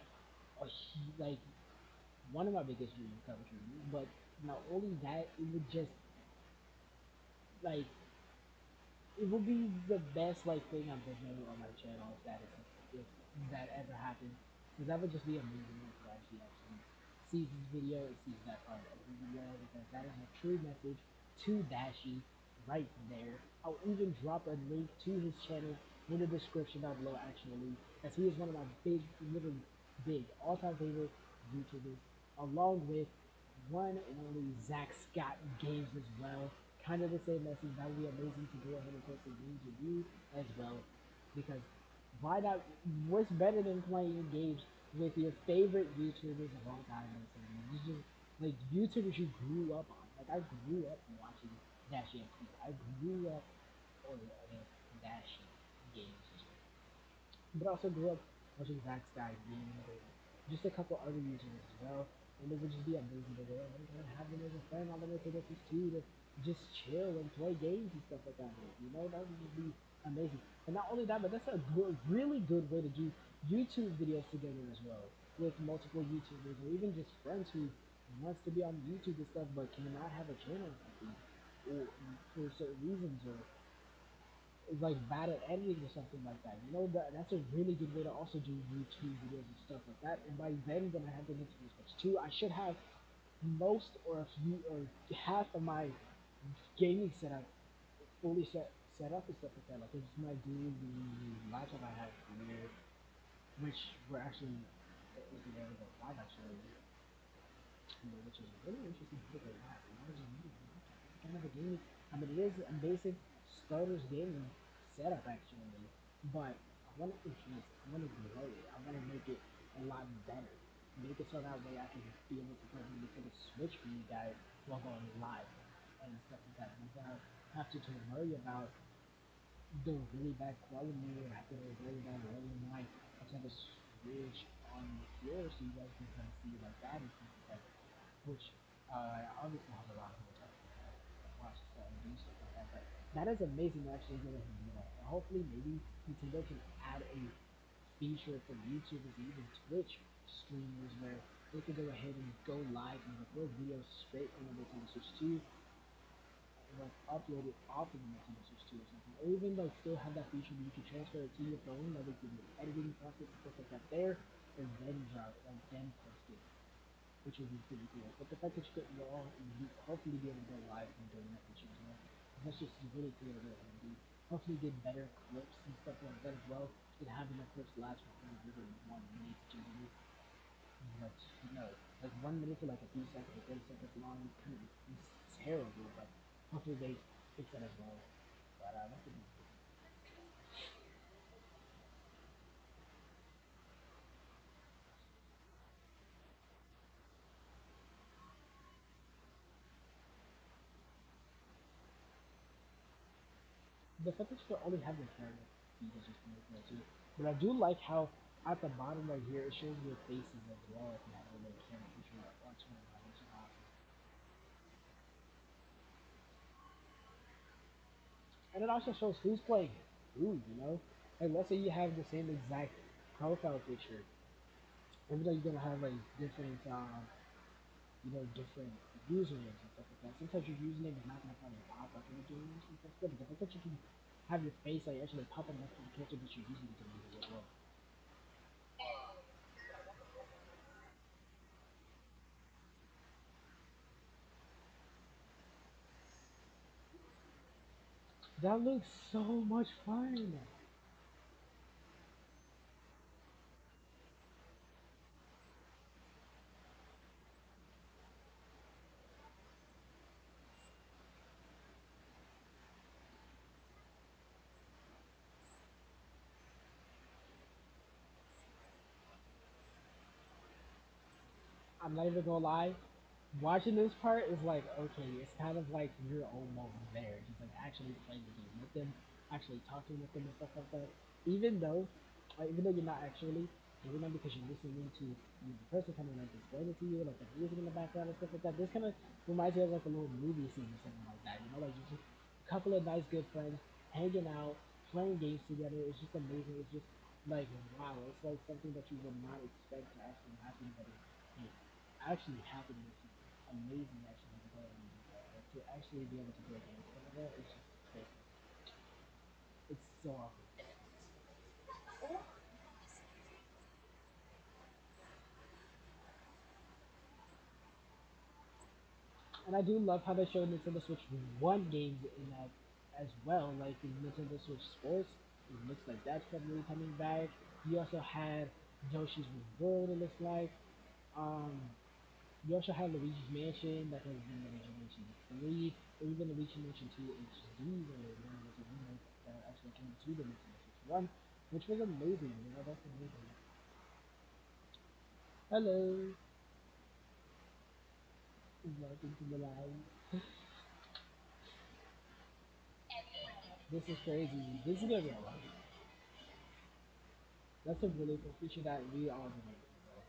Speaker 1: like one of my biggest dreams come true. But not only that, it would just like it would be the best like thing I'm thinking on my channel if that ever happened. Because that would just be amazing if actually sees this video and sees that part of the video because that is a true message to Dashie right there. I'll even drop a link to his channel in the description down below actually, as he is one of my big, literally big, all-time favorite YouTubers, along with one and only Zackscottgames as well. Kind of the same message. That would be amazing to go ahead and play some games with you as well. Because why not? What's better than playing games with your favorite YouTubers of all time? It's just like YouTubers you grew up on. Like I grew up watching Dashie XP. I grew up, or I guess Dashie games as well, but I also grew up watching Zack's Guy Games and just a couple other YouTubers as well. And it would just be amazing to go ahead and have them as a friend on the Nintendo Switch 2 to just chill and play games and stuff like that. You know, that would just be amazing. And not only that, but that's a good, really good way to do YouTube videos together as well with multiple YouTubers or even just friends who wants to be on YouTube and stuff but cannot have a channel or something or for certain reasons or is like bad at editing or something like that. You know that's a really good way to also do YouTube videos and stuff like that. And by then, when I have the Nintendo Switch 2, I should have most or a few or half of my gaming setup fully set up and stuff like that. Like I just might do the laptop I have here, which we're actually looking at about five actually, which is a really interesting topic right now. Why would you need a laptop? It's kind of a gaming. I mean, it is a basic starter's gaming setup actually, but I want to enhance it. I want to grow it. I want to make it a lot better. Make it so that way I can be able to play the Nintendo Switch for you guys while going live and stuff like that. And I don't have to worry about the really bad quality or have to worry about rolling my Nintendo Switch on the floor so you guys can kind of see it like that and stuff like that. Which I obviously have a lot of people that watch that and do stuff like that. But that is amazing to actually go ahead and do that. And hopefully, maybe Nintendo can add a feature for YouTubers and even Twitch streamers where they could go ahead and go live and record videos straight from the Nintendo Switch 2 and like upload it off of the Nintendo Switch 2 or something. Or even like still have that feature where you can transfer it to your phone, like with your editing process and stuff like that there, and then drop like then post it, which would be pretty cool. But the fact that you could all hopefully be able to go live and doing that feature as well, that's just really cool to do. Hopefully get better clips and stuff like that as well, and having the clips last for longer than 1 minute generally. But like 1 minute to like a few seconds or 30 seconds long, kind of is terrible. But hopefully they fix that as well. But that's the fact that you can only have the camera feed is just really cool too. But I do like how at the bottom right here it shows your faces as well if you have a little camera feature or turn it on, which is awesome. And it also shows who's playing who. Like let's say you have the same exact profile picture, even though you're gonna have like different different usernames and stuff like that. Sometimes your username is not gonna probably pop up in the game and stuff like that, but the fact that you can have your face like actually pop up next to the character that you're using to use as well. That looks so much fun. I'm not even gonna lie. Watching this part is like, okay, it's kind of like you're almost there. Just like actually playing the game with them, actually talking with them and stuff like that. Even though, even though you're not actually doing them because you're listening to the person kind of like explain it to you, like the music in the background and stuff like that. This kind of reminds me of like a little movie scene or something like that. Like just a couple of nice good friends hanging out, playing games together. It's just amazing. It's just like wow. It's like something that you would not expect to actually happen, but it actually happened. It's amazing actually to go ahead and do that. Like to actually be able to play games together, it's just crazy. It's so awesome. And I do love how they showed Nintendo Switch One games in that as well. Like in Nintendo Switch Sports, it looks like that's suddenly coming back. You also had Yoshi's World. It looks like. Um, you also had Luigi's Mansion that has been Luigi Mansion 3, or even Luigi Mansion 2 HD, where one was a remake that actually came to the Nintendo Switch 1, which was amazing. That's amazing. Hello, welcome to the live. This is crazy. This is gonna be a lot. That's a really cool feature that we all been waiting for.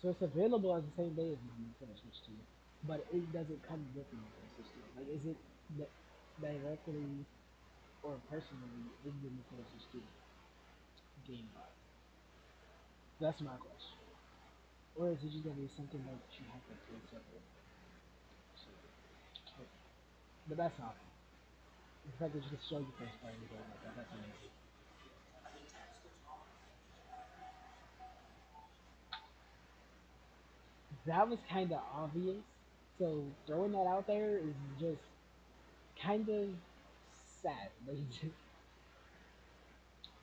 Speaker 1: So it's available on the same day as the Nintendo Switch 2, but it doesn't come with the Nintendo Switch 2. Like, is it directly or personally in the Nintendo Switch 2 game box? That's my question. Or is it just gonna be something that you have to pay separately? So, okay. But that's awesome. The fact that you can show your first party game like that, that's amazing. That was kind of obvious. So throwing that out there is just kind of sad. Like,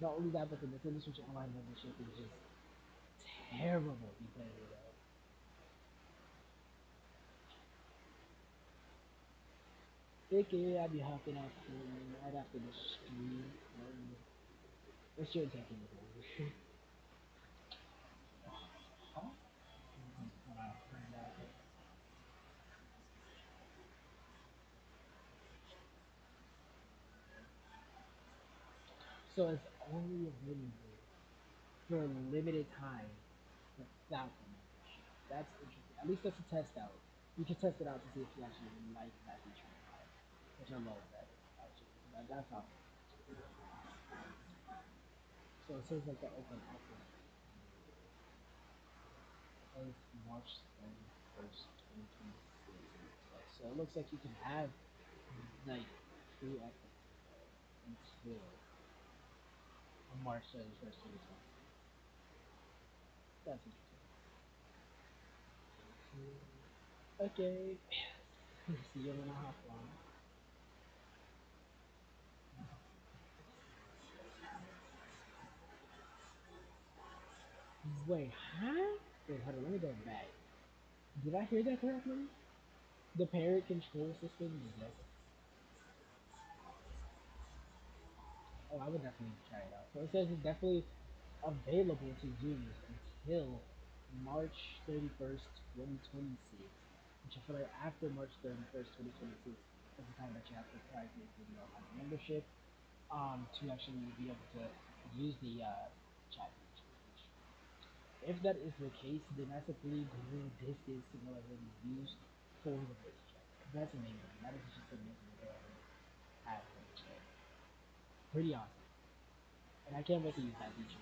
Speaker 1: not only that, but the Nintendo Switch Online membership is just terrible because. AKA, I'll be hopping out soon, right after the stream. It shouldn't take any longer. Huh? Wow. So it's only available for a limited time without the membership. That's interesting. At least that's a test out. You can test it out to see if you actually like that feature or not, which I love that actually. That's awesome. So it says like the open access of March 31st, 2026. It looks like. So it looks like you can have like free access until March 31st, 2026. That's interesting. Okay. See you in a hot one. Wait, huh? Wait, hold on, let me go back. Did I hear that correctly? The parent control system exists. Oh, I would definitely try it out. So it says it's definitely available to users until March 31st, 2026. Which I feel like after March 31st, 2026 is the time that you have to apply for the online membership to actually be able to use the chat features. Which, if that is the case, then that's a pretty great distance to go ahead and use for the voice chat. That's amazing. That is just amazing to go ahead and have voice chat. Pretty awesome. And I can't wait to use that feature.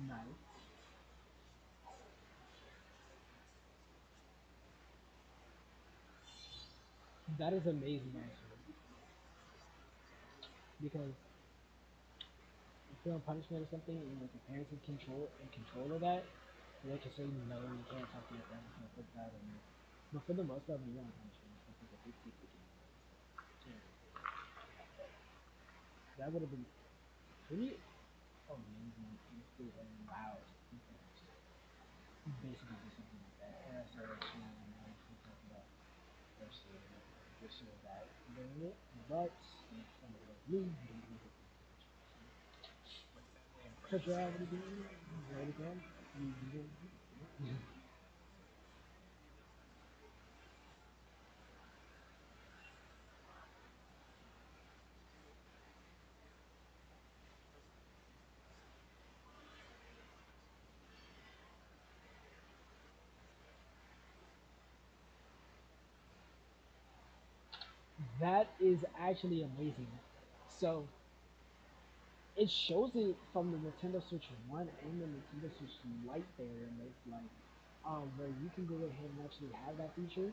Speaker 1: Nice. That is amazing, actually, because if you're on punishment or something, and like the parents in control of that, they can say no, you can't talk to your friends, stuff like that. And but for the most part, when you're on punishment, stuff like that, they typically can can't really say that. But that would have been pretty amazing if they allowed people to basically do something like that. And so that you know, for example, that person pursue that limit, but if somebody like me, you don't really get that situation. Cause you're already doing it, you already done. You That is actually amazing. So it shows it from the Nintendo Switch One and the Nintendo Switch Lite there, and it's like, where you can go ahead and actually have that feature.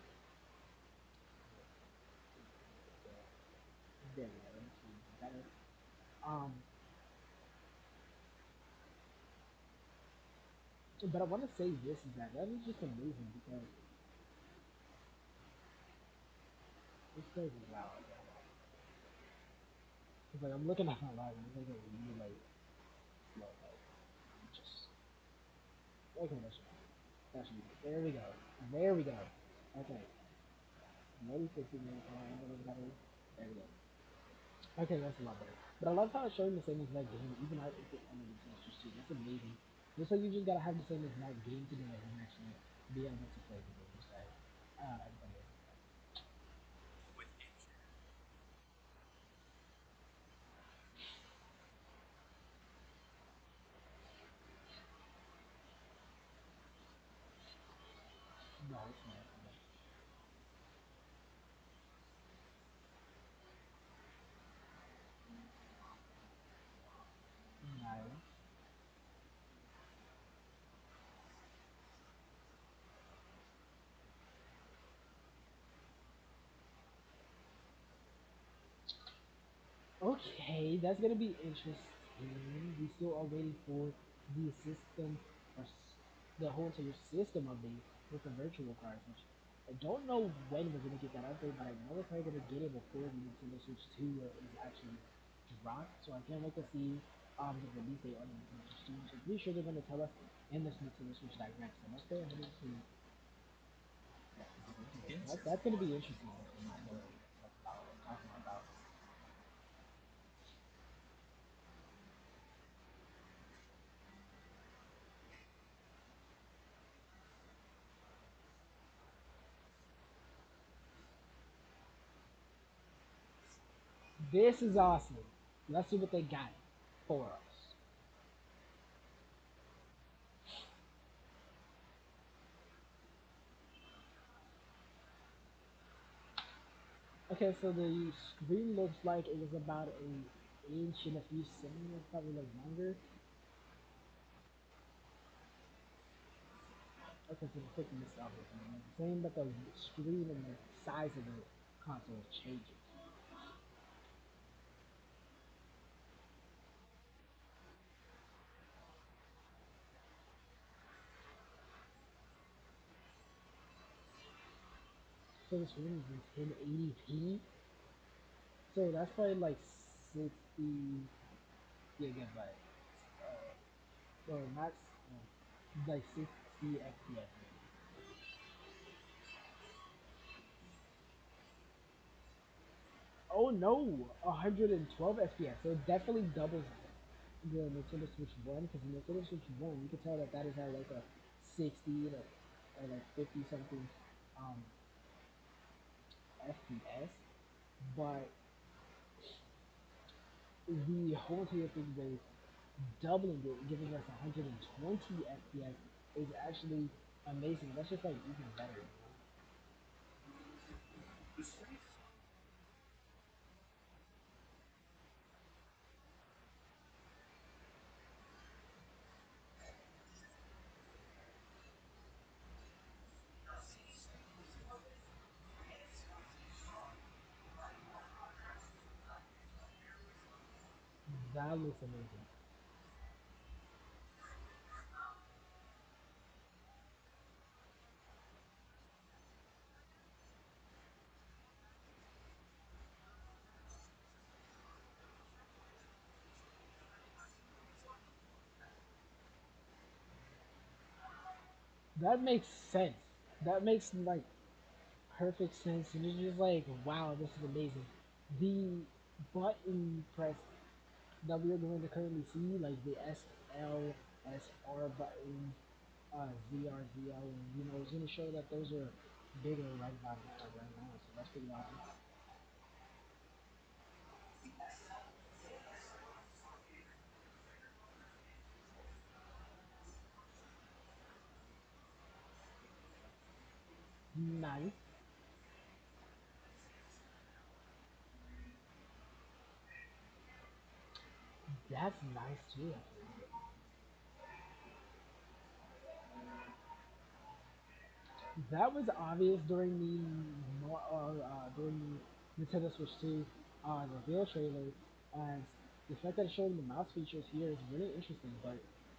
Speaker 1: There we go. That's really better. Um, but I want to say this is that is just amazing because it's crazy. Wow. Okay, hold on. Cause like I'm looking at my live and it's like a really like slow like just okay. That should be good. There we go. There we go. Okay. Ready for signal battery. There we go. Okay, that's a lot better. But I love how it's showing the same exact game, even out if it on the Nintendo Switch 2. That's amazing. Looks like you just gotta have the same exact game to go ahead and actually be able to play the games that everybody else is playing. Nice, nice, nice. Nice. Okay, that's gonna be interesting. We still are waiting for the system or the whole entire system update with the virtual cards, which I don't know when we're gonna get that update, but I know we're probably gonna get it before the Nintendo Switch 2 is actually dropped. So I can't wait to see the release date on the Nintendo Switch 2, which I'm pretty sure they're gonna tell us in this Nintendo Switch Direct. So let's go ahead and see. That's gonna be interesting. Talking about. This is awesome. Let's see what they got for us. Okay, so the screen looks like it was about an inch and a few centimeters, probably like longer. Okay, so the thickness of it remains the same, but the screen and the size of the console is changing. So this room is in 1080p. So that's probably like 60 gigabytes. Well, not like 60 FPS. Oh no, 112 FPS. So it definitely doubles the Nintendo Switch One, because the Nintendo Switch One, you can tell that that is at like a 60 or like 50 something um, FPS. But the whole entire thing with doubling it, giving us 120 FPS is actually amazing. That's just like even better, you know? That looks amazing. That makes sense. That makes like perfect sense, and it's just like, wow, this is amazing. The button press that we are going to currently see, like the SL, SR buttons, ZR, and it's going to show that those are bigger right about now, right now. So that's pretty awesome. Nice. That's nice too. That was obvious during during the Nintendo Switch 2 reveal trailer, and the fact that it's showing the mouse features here is really interesting. But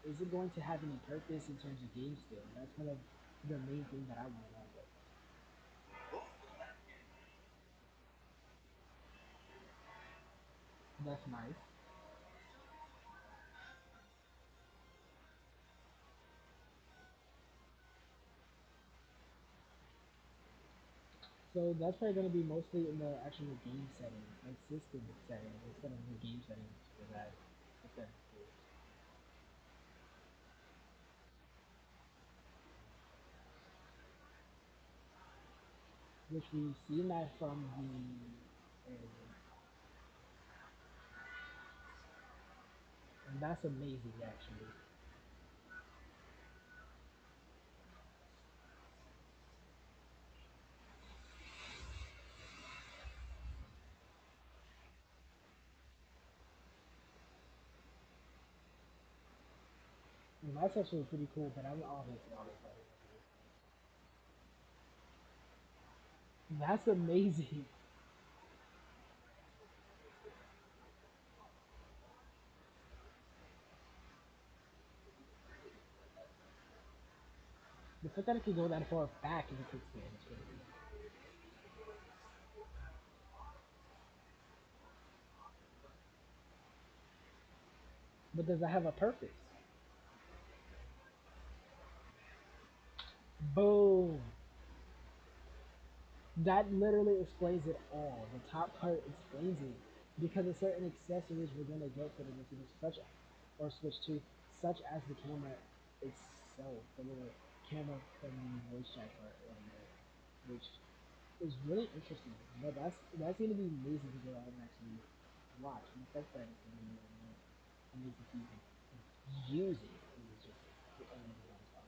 Speaker 1: is it going to have any purpose in terms of game still? That's kind of the main thing that I want to know. But that's nice. So that's probably going to be mostly in the actual game settings, like system settings, instead of the game settings for that. If that's the case. Which we've seen that from and that's amazing actually. And that's actually pretty cool, but I'm obviously always better than you. That's amazing. The fact that it can go that far back in the quick scan is crazy. But does it have a purpose? Boom. That literally explains it all. The top part explains it. Because of certain accessories we're gonna get for the Nintendo such or Switch 2, such as the camera itself, the little camera from the voice chat part right there, which is really interesting. But that's gonna be amazing to go out and actually watch. And the fact that it's going to be amazing to even use it is just non-stop.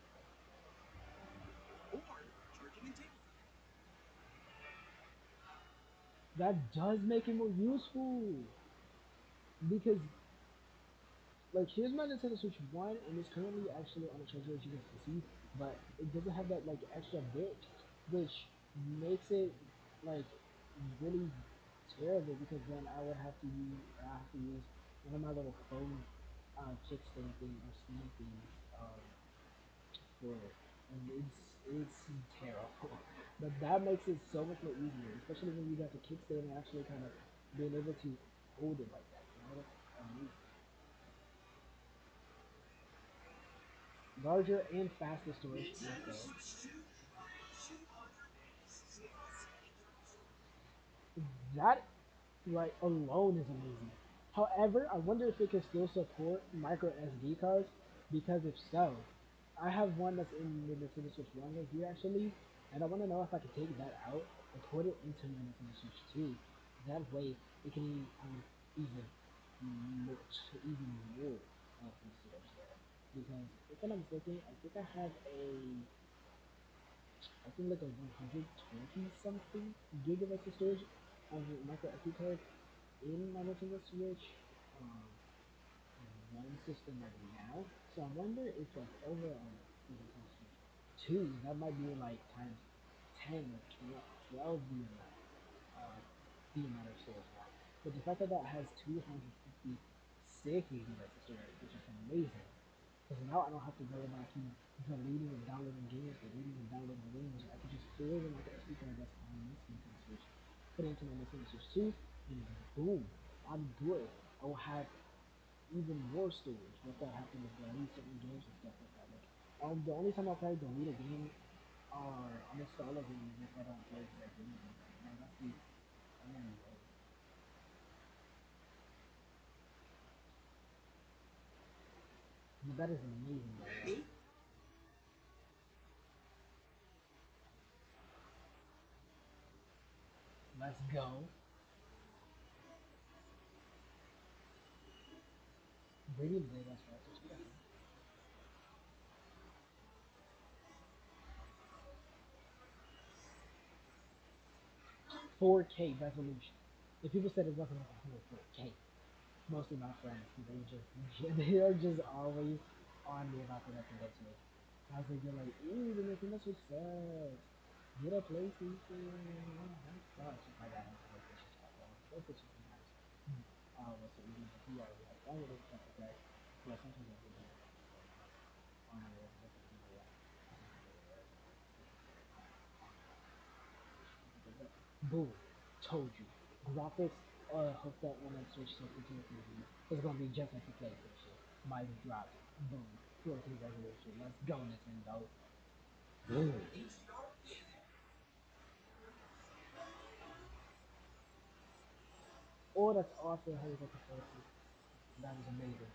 Speaker 1: That does make it more useful because like here's my Nintendo Switch One, and it's currently actually on a charger as you guys can see, but it doesn't have that like extra bit, which makes it like really terrible because then I have to use one of my little phone kickstand thing or stand things for it, and it's terrible. But that makes it so much more easier, especially when you got the kickstand and actually kind of being able to hold it like that. You know, that's amazing. Larger and faster storage. That right alone is amazing. However, I wonder if it can still support micro SD cards because if so, I have one that's in the Nintendo Switch One right here actually, and I want to know if I can take that out and put it into my Nintendo Switch Two. That way, it can even even more free storage there. Because if I'm not mistaken, I think I have I think like a 120 something gigabytes of storage of micro SD card in my Nintendo Switch um, one system right now. So I wonder if like over on the Nintendo Switch 2, that might be like times 10 or 12 uh, the amount of storage now. But the fact that that has 256 gigabytes of storage, which is amazing, because now I don't have to worry about keep deleting and downloading games, deleting and downloading games. I can just fill in like an SD card that's on this Nintendo Switch, put it into my Nintendo Switch 2, and boom, I'm good. I will have even more storage without having to delete certain games and stuff like that. Like, the only time I'll probably delete a game or uninstall a game is if I don't play that game anymore. You know, that's the only way. But that is amazing, by the way. Let's go. Radiant Blade, that's right. That's what I think. 4K resolution. If people said it wasn't like a whole 4K, mostly my friends, they just they are just always on me about the Nintendo Switch. I was thinking like, ooh, the Nintendo Switch sucks. Get a PlayStation. That sucks. Just my dad has a PlayStation, so like, well, PlayStation sometimes was so easy, but he already has done with it, stuff like that. But sometimes I do need a console, you know, just like people want something really rare, you know, but boom, told you. Graphics hooked up when I switch something to the TV. It's gonna be just like the PlayStation. Mic drop, boom, 4K resolution. Let's go, Nintendo. Boom. Oh, that's awesome. How you got the 4K? That is amazing.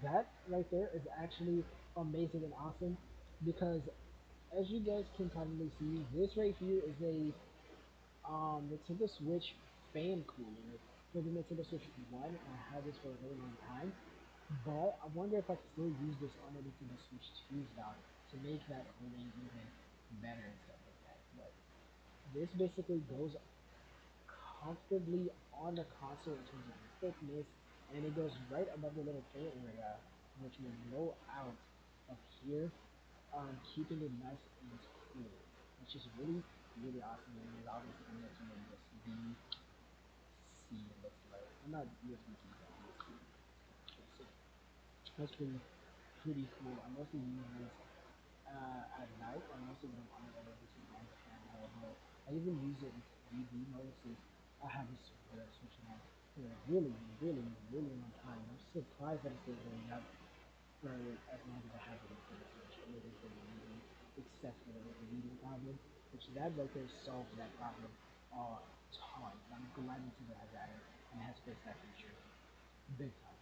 Speaker 1: That right there is actually amazing and awesome because as you guys can probably see, this right here is a Nintendo Switch fan cooler for the Nintendo Switch One, and I had this for a really long time. But I wonder if I can still use this on the Nintendo Switch 2's dock to make that cooling even better and stuff like that. But this basically goes comfortably on the console in terms of the thickness, and it goes right above the little fan area, which will blow out up here, keeping it nice and cool, which is really, really awesome. And it obviously connects to the USB C, it looks like. Well, not USB-C, but USB. So that's pretty cool. I mostly use this at night, or mostly when I'm unavailable to run the handheld mode. I even use it in UV mode since I have this Switch now for a really, really, really long time. I'm surprised that it's still going up for as long as I have it for the Switch. It has been amazing, except for the overheating problem, which that right there solves that problem a ton. And I'm glad Nintendo has added and has fixed that feature big time.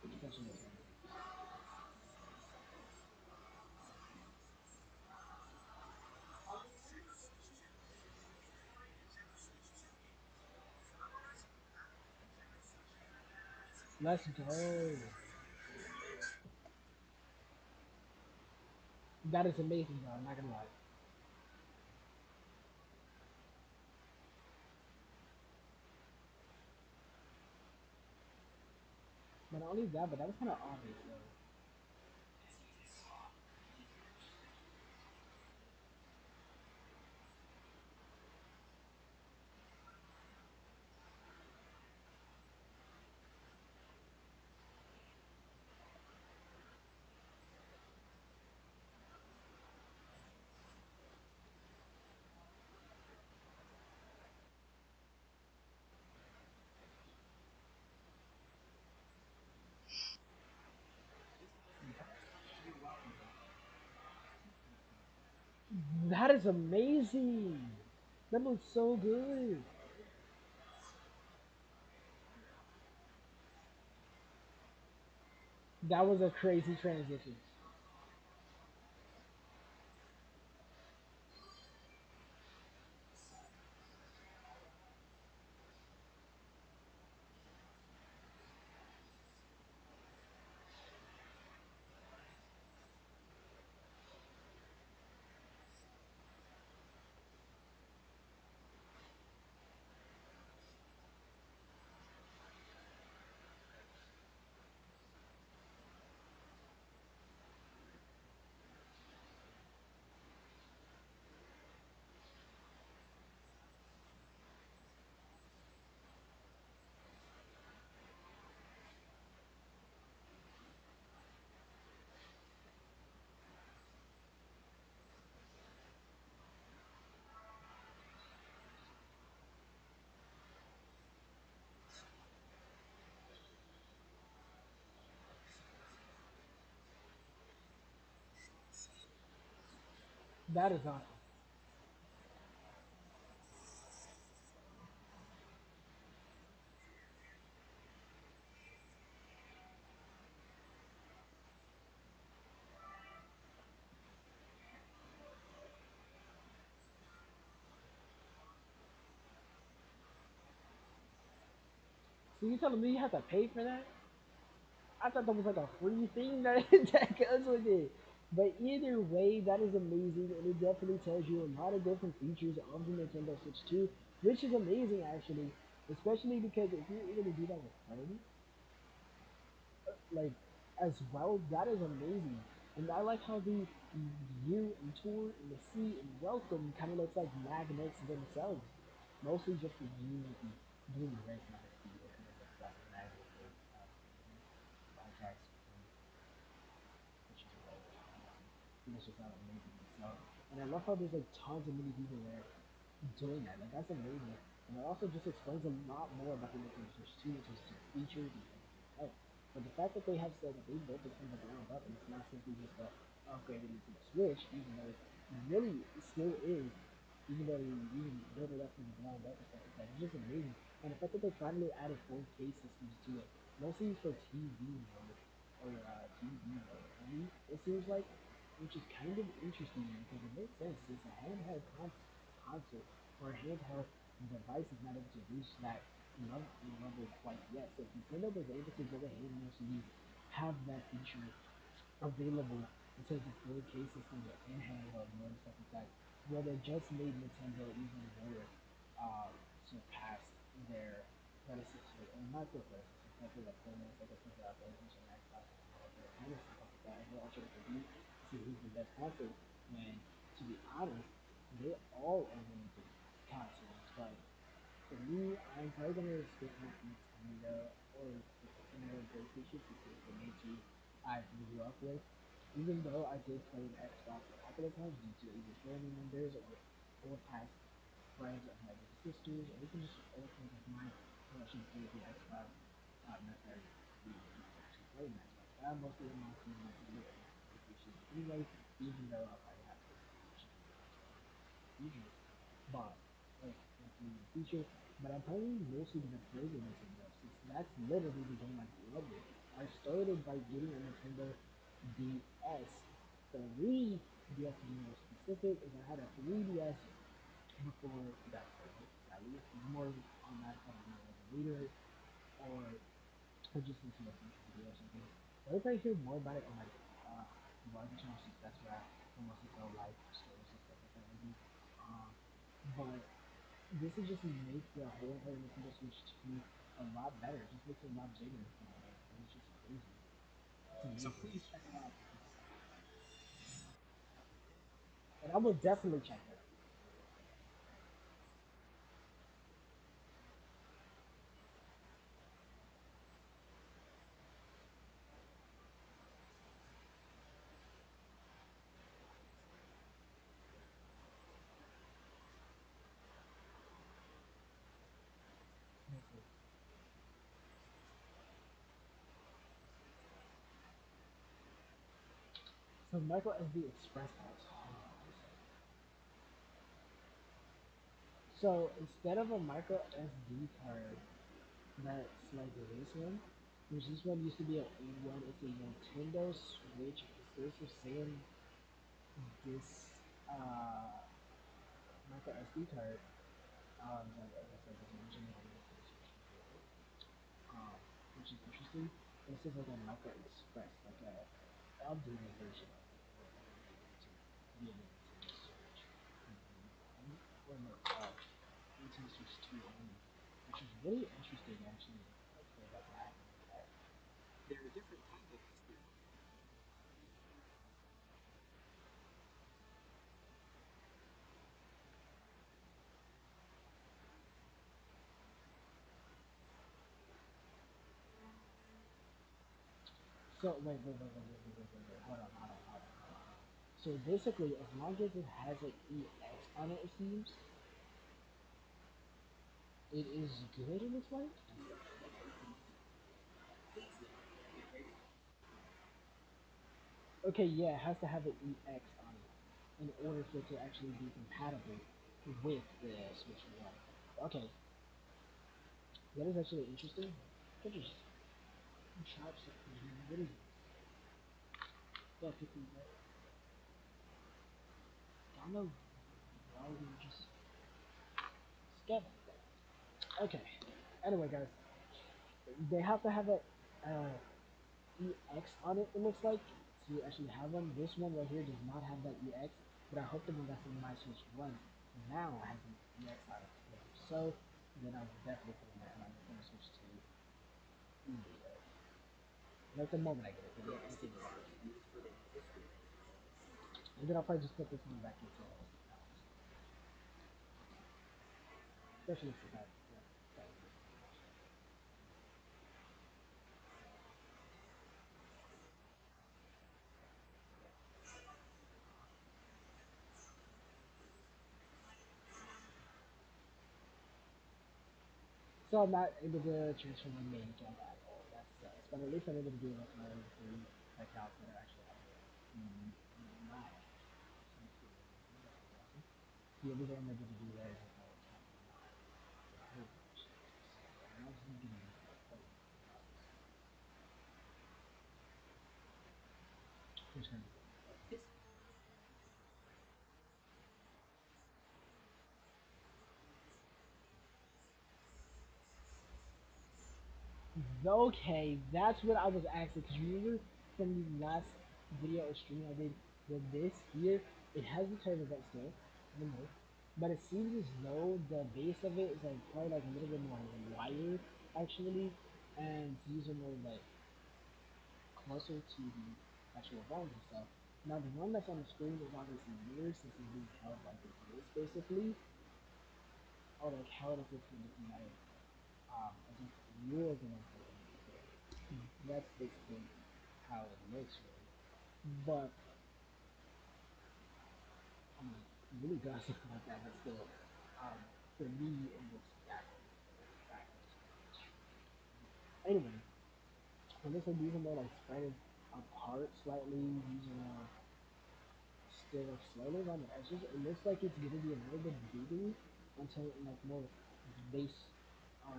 Speaker 1: Especially with Nintendo. Let's go. That is amazing, bro. I'm not gonna lie. But not only that, but that was kind of obvious, though. That is amazing. That looks so good. That was a crazy transition. That is awesome. So you telling me you have to pay for that? I thought that was like a free thing that that comes with it. But either way, that is amazing, and it definitely tells you a lot of different features of the Nintendo Switch 2, which is amazing actually, especially because if you're able to do that with friends, like as well, that is amazing. And I like how the U and tour and the C and welcome kind of looks like magnets themselves. Mostly just the U with the blue and red kind of C that kind of looks like a magnet or bypass which is great. It's just not amazing itself. And I love how there's like tons of many people there doing that. Like that's amazing. And it also just explains a lot more about the Nintendo Switch 2 in terms of features and everything else. But the fact that they have said that they built it from the ground up and it's not simply just a upgraded Nintendo Switch, even though it really still is, even though they even built it up from the ground up and stuff like that, it's just amazing. And the fact that they finally added 4K systems to it, mostly for TV mode or TV mode only, it seems like, which is kind of interesting because it makes sense since a handheld console or a handheld device is not able to reach that level quite yet. So if Nintendo was able to go ahead and actually have that feature available in terms of 4K systems and handheld mode and stuff like that, well, it just made Nintendo even more surpassed their predecessor, or not their predecessor, but their opponents, I guess, with PlayStation, Xbox, and all of their opponents and stuff like that, and they're all trying to compete to see who's the best console. And to be honest, they all are really good consoles, but for me, I'm probably gonna stick with Nintendo or Nintendo and PlayStation because it's the main two I grew up with. Even though I did play an Xbox a couple of times due to either family members or past friends of my little sisters or even just old friends of mine who actually played the Xbox. Not that we actually played an Xbox, but I'm mostly in my team like to look at PlayStation anyway, even though I probably have to PlayStation future, but in the future. But I'm probably mostly gonna play the Nintendo since that's literally the game I grew up with. I started by getting a Nintendo DS, 3DS to be more specific, is I had a 3DS before it got sold, sadly. More on that, I don't know, like later or or just into a future video or something. What if I hear more about it in like larger channels since that's where I mostly tell life stories and stuff like that maybe. Um, but this would just make the whole entire Nintendo Switch 2 a lot better. It just makes it a lot bigger. And it's just crazy. It's amazing. So please check it out. And I will definitely check it out. So micro SD Express cards. So instead of a micro SD card that's like this one, which this one used to be it's a Nintendo Switch exclusive saying this micro SD card that as I said was originally on the Nintendo Switch before. Which is interesting. And this is like a micro express, like a updated version of it, or updated to be able to Switch. Or no, Nintendo Switch 2 only, which is really interesting actually for that to happen like that. There are different types of SD. So wait, hold on. So basically, as long as it has an EX on it, it seems it is good. It looks like. Okay, yeah, it has to have an EX on it in order for it to actually be compatible with the Switch One. Okay, that is actually interesting. Could just try something here. What is this? Definitely download browser just scan it. Okay. Anyway, guys, they have to have a EX on it. It looks like to actually have one. This one right here does not have that EX, but I hope the one that's in my Switch One now has an EX on it. Because if so, then I will definitely put it on my Nintendo Switch 2 immediately. Like the moment I get it, because it's taking and then I'll probably just put this one back into especially for that. That so I'm not able to transfer my main account at all. That sucks. But at least I'm able to do like my other three accounts that are actually on there. My account. So that's pretty amazing. That's pretty awesome. The only thing I'm able to do there is like my account on my home. So I'm not just gonna give you like oh, which kind of okay, that's what I was asking. Cause you remember from the last video or stream I did with this here, it has the type event still, even though, but it seems as though the base of it is like probably like a little bit more wider actually, and these are more like closer to the actual bones and stuff. Now the one that's on the screen is obviously yours since it's being held like this basically, or like held as if you're looking at it, as if you're the one holding it. So that's basically how it looks really. But I mean, it really does look like that, but still, for me, it looks backwards. It looks backwards. Anyway, it looks like these are more like spread apart slightly. These are still like slightly around the edges. It looks like it's gonna be a little bit bigger until like more base or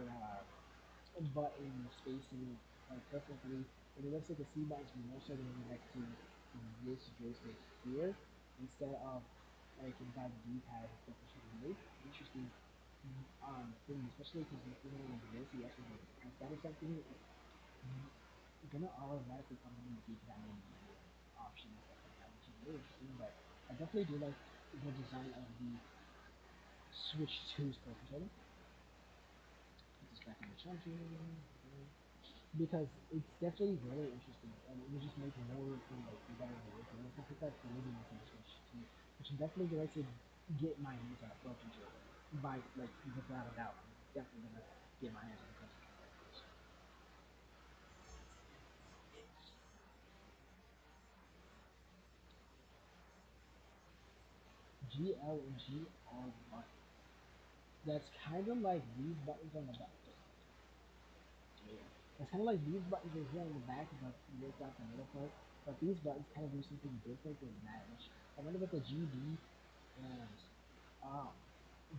Speaker 1: button spacing like perfectly. And it looks like the C button's more so going to be next to this joystick here instead of like by the D-pad and stuff, which is really interesting thing, especially because you know like this, you actually like press that or something. gonna automatically probably give that many media options and stuff like that, which is really interesting. But I definitely do like the design of the Switch 2's Pro controller. Put this back in the charger because it's definitely really interesting and it will just make more for like better videos. And I can pick that for the Nintendo Switch 2, which I'm definitely going to get my hands on a Pro controller by like without a doubt. I'm definitely gonna get my hands on a Pro controller. GL and GR buttons. That's kind of like these buttons on the back. Yeah. It's kind of like these buttons are here on the back, but without the middle part. But these buttons kind of do something different than that, which I wonder what the GB and um,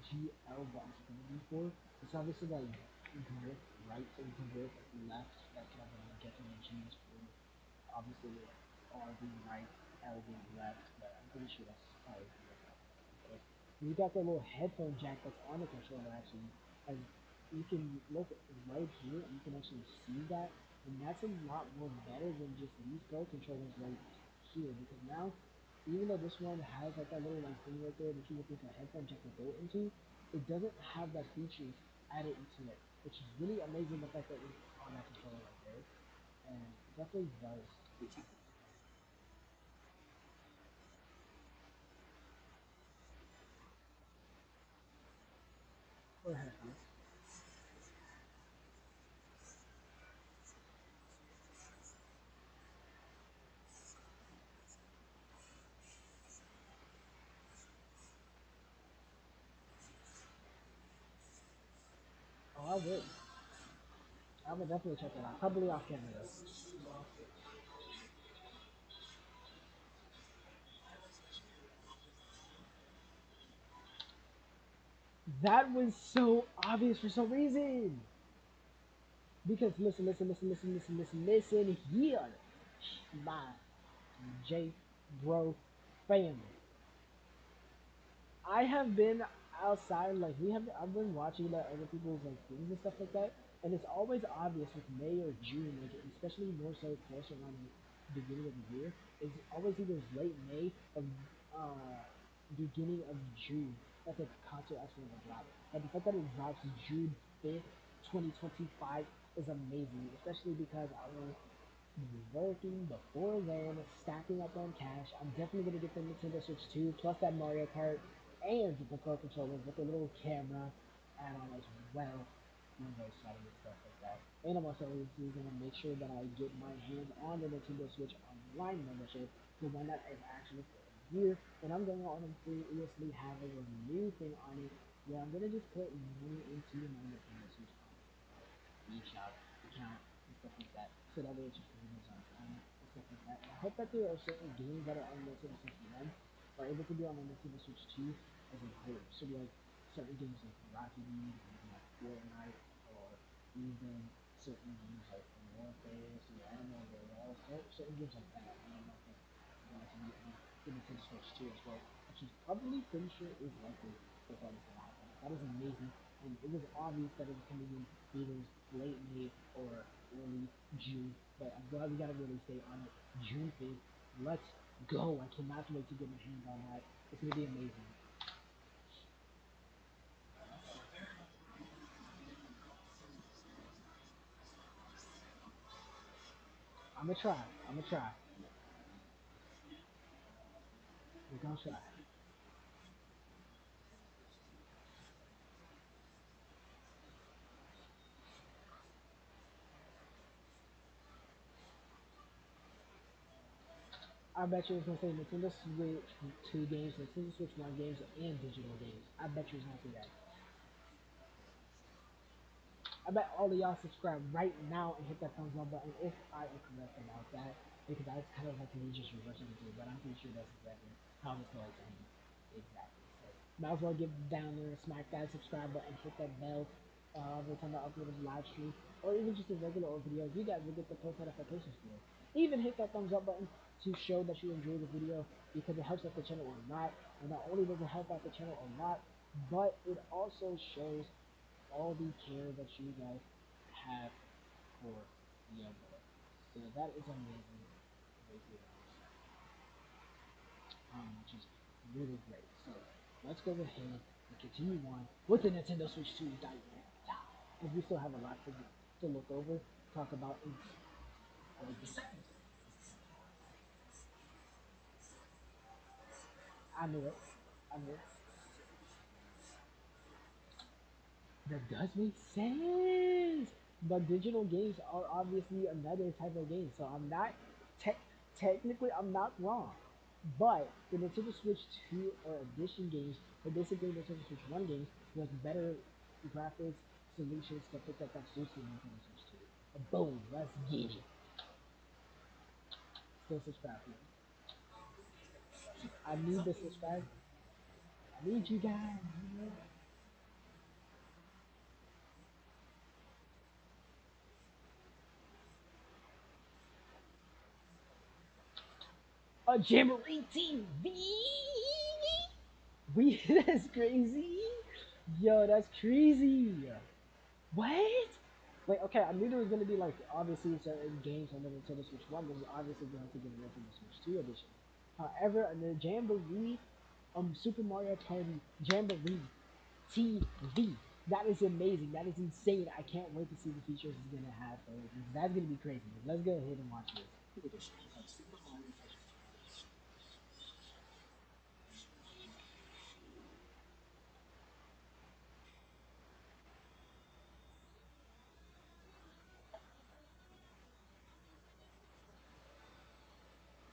Speaker 1: GL buttons are going to be for. It's obviously like grip right and grip left. That's what I'm guessing the G is for. Obviously, R being right, L being left, but I'm pretty sure that's probably the most common case. You got that little headphone jack that's on the controller actually, as you can look right here and you can actually see that, and that's a lot more better than just these Pro controllers right here because now, even though this one has like that little like thing right there that you would think a headphone jack would go into, it doesn't have that feature added into it, which is really amazing. The fact that it's on that controller right there, and definitely does. Or headphones. Oh, I would. I would definitely check that out. Probably off camera though. That was so obvious for some reason. Because listen here, my J bro family. I have been outside, like I've been watching like other people's like things and stuff like that, and it's always obvious with May or June, like especially more so closer around the beginning of the year. It's always either late May or uh, beginning of June that the concert actually will drop. But the fact that it drops June 5th, 2025 is amazing, especially because I will be working before then, stacking up on cash. I'm definitely gonna get the Nintendo Switch 2 plus that Mario Kart and the Pro controller with the little camera add-on as well. I'm very excited and stuff like that. And I'm also gonna make sure that I get my hands on the Nintendo Switch Online membership, the one that is actually for a year. And I'm going on and seriously have a new thing on it where I'm gonna just put money into my Nintendo Switch eShop account and stuff like that. So that way it's just remains on time and stuff like that. And I hope that there are certain games that are on Nintendo Switch 1 are able to be on the Nintendo Switch 2 as a whole. So like certain games like Rocket League, or even like Fortnite, or even certain games like Warfare, or Animal Royale, certain games like that. I don't know if that's going to be on the Nintendo Switch 2 as well, which is probably pretty sure is likely if that is going to happen. That is amazing, and it was obvious that it was coming in either late May or early June. But I'm glad we got a release date on it, June 5th. Let's go! I cannot wait to get my hands on that. It's gonna be amazing. I'm gonna try. I'm gonna try. We're gonna try. I bet you it's gonna say Nintendo Switch 2 games, Nintendo Switch 1 games, and digital games. I bet you it's gonna say that. I bet all of y'all subscribe right now and hit that thumbs up button if I am correct about that. Because that's kind of like me just reversing it, but I'm pretty sure that's exactly how the story's going to be. Exactly. So, might as well get down there and smack that subscribe button, hit that bell every time I upload a live stream, or even just a regular old video. You guys will get the post notifications for it. Even hit that thumbs up button to show that you enjoy the video because it helps out the channel a lot. And not only does it help out the channel a lot, but it also shows all the care that you guys have for Yeah, boy. So that is amazing right there, which is really great. So let's go ahead and continue on with the Nintendo Switch 2 Direct. As we still have a lot to look over, talk about in games. I knew it. I knew it. That does make sense. But digital games are obviously another type of game, so I'm not te- technically I'm not wrong. But the Nintendo Switch 2 or Edition games are basically Nintendo Switch 1 games with better graphics, solutions, stuff like that that's boosted Nintendo Switch 2. Boom, let's get it. Still subscribe, man. I need the subscribe. I need you guys. You know? A Jamboree TV. We that's crazy. Yo, that's crazy. What? Like, okay, I knew there was gonna be like obviously certain games on the Nintendo Switch One that was obviously going to get a Nintendo Switch Two edition. However, the Jamboree, Super Mario Party Jamboree TV. That is amazing. That is insane. I can't wait to see the features it's gonna have for it. That's gonna be crazy. Let's go ahead and watch this.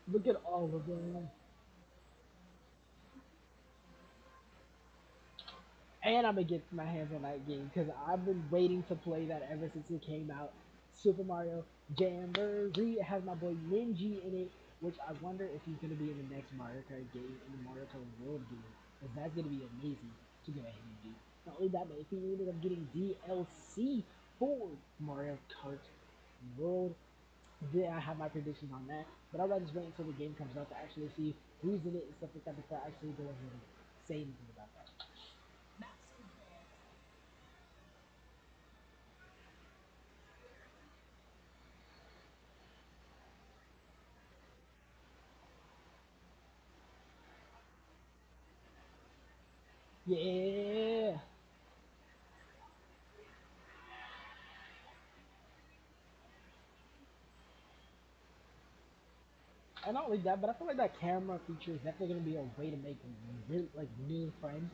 Speaker 1: Look at all of them. And I'm gonna get my hands on that game because I've been waiting to play that ever since it came out. Super Mario Jamboree. It has my boy Ninja in it, which I wonder if he's gonna be in the next Mario Kart game, in the Mario Kart World game, because that's gonna be amazing to go ahead and do. Not only that, but if he ended up getting DLC for Mario Kart World, then I have my predictions on that. But I'll just wait until the game comes out to actually see who's in it and stuff like that before I actually go ahead and say anything about that. Yeah. And not only that, but I feel like that camera feature is definitely gonna be a way to make real, like new friends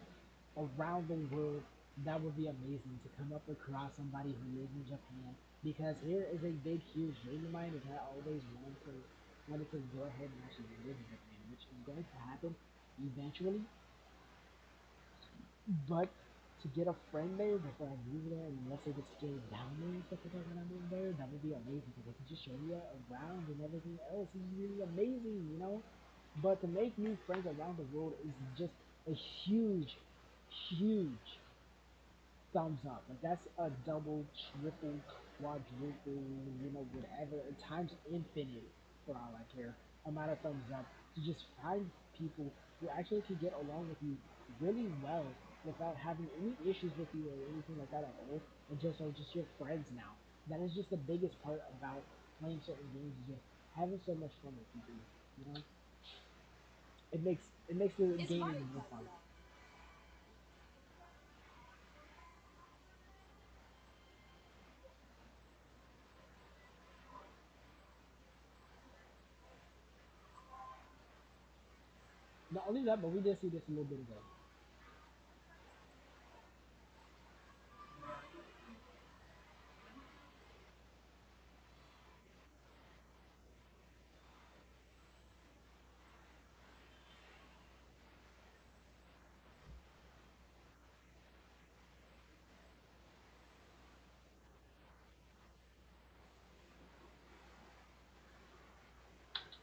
Speaker 1: around the world. That would be amazing to come up across somebody who lives in Japan because here is a big, huge dream of mine. Is I always wanted to go ahead and actually live in Japan, which is going to happen eventually. But to get a friend there before I move there, and let's say get skilled down there and stuff like that when I move there, that would be amazing because they can just show you around and everything else is really amazing, you know. But to make new friends around the world is just a huge, huge thumbs up. Like that's a double, triple, quadruple, whatever, times infinite for all I care. Amount of thumbs up to just find people who actually can get along with you really well without having any issues with you or anything like that at all, and just are just your friends now. That is just the biggest part about playing certain games is just having so much fun with people. You know, it makes the gaming more fun. Not only that, but we did see this a little bit ago.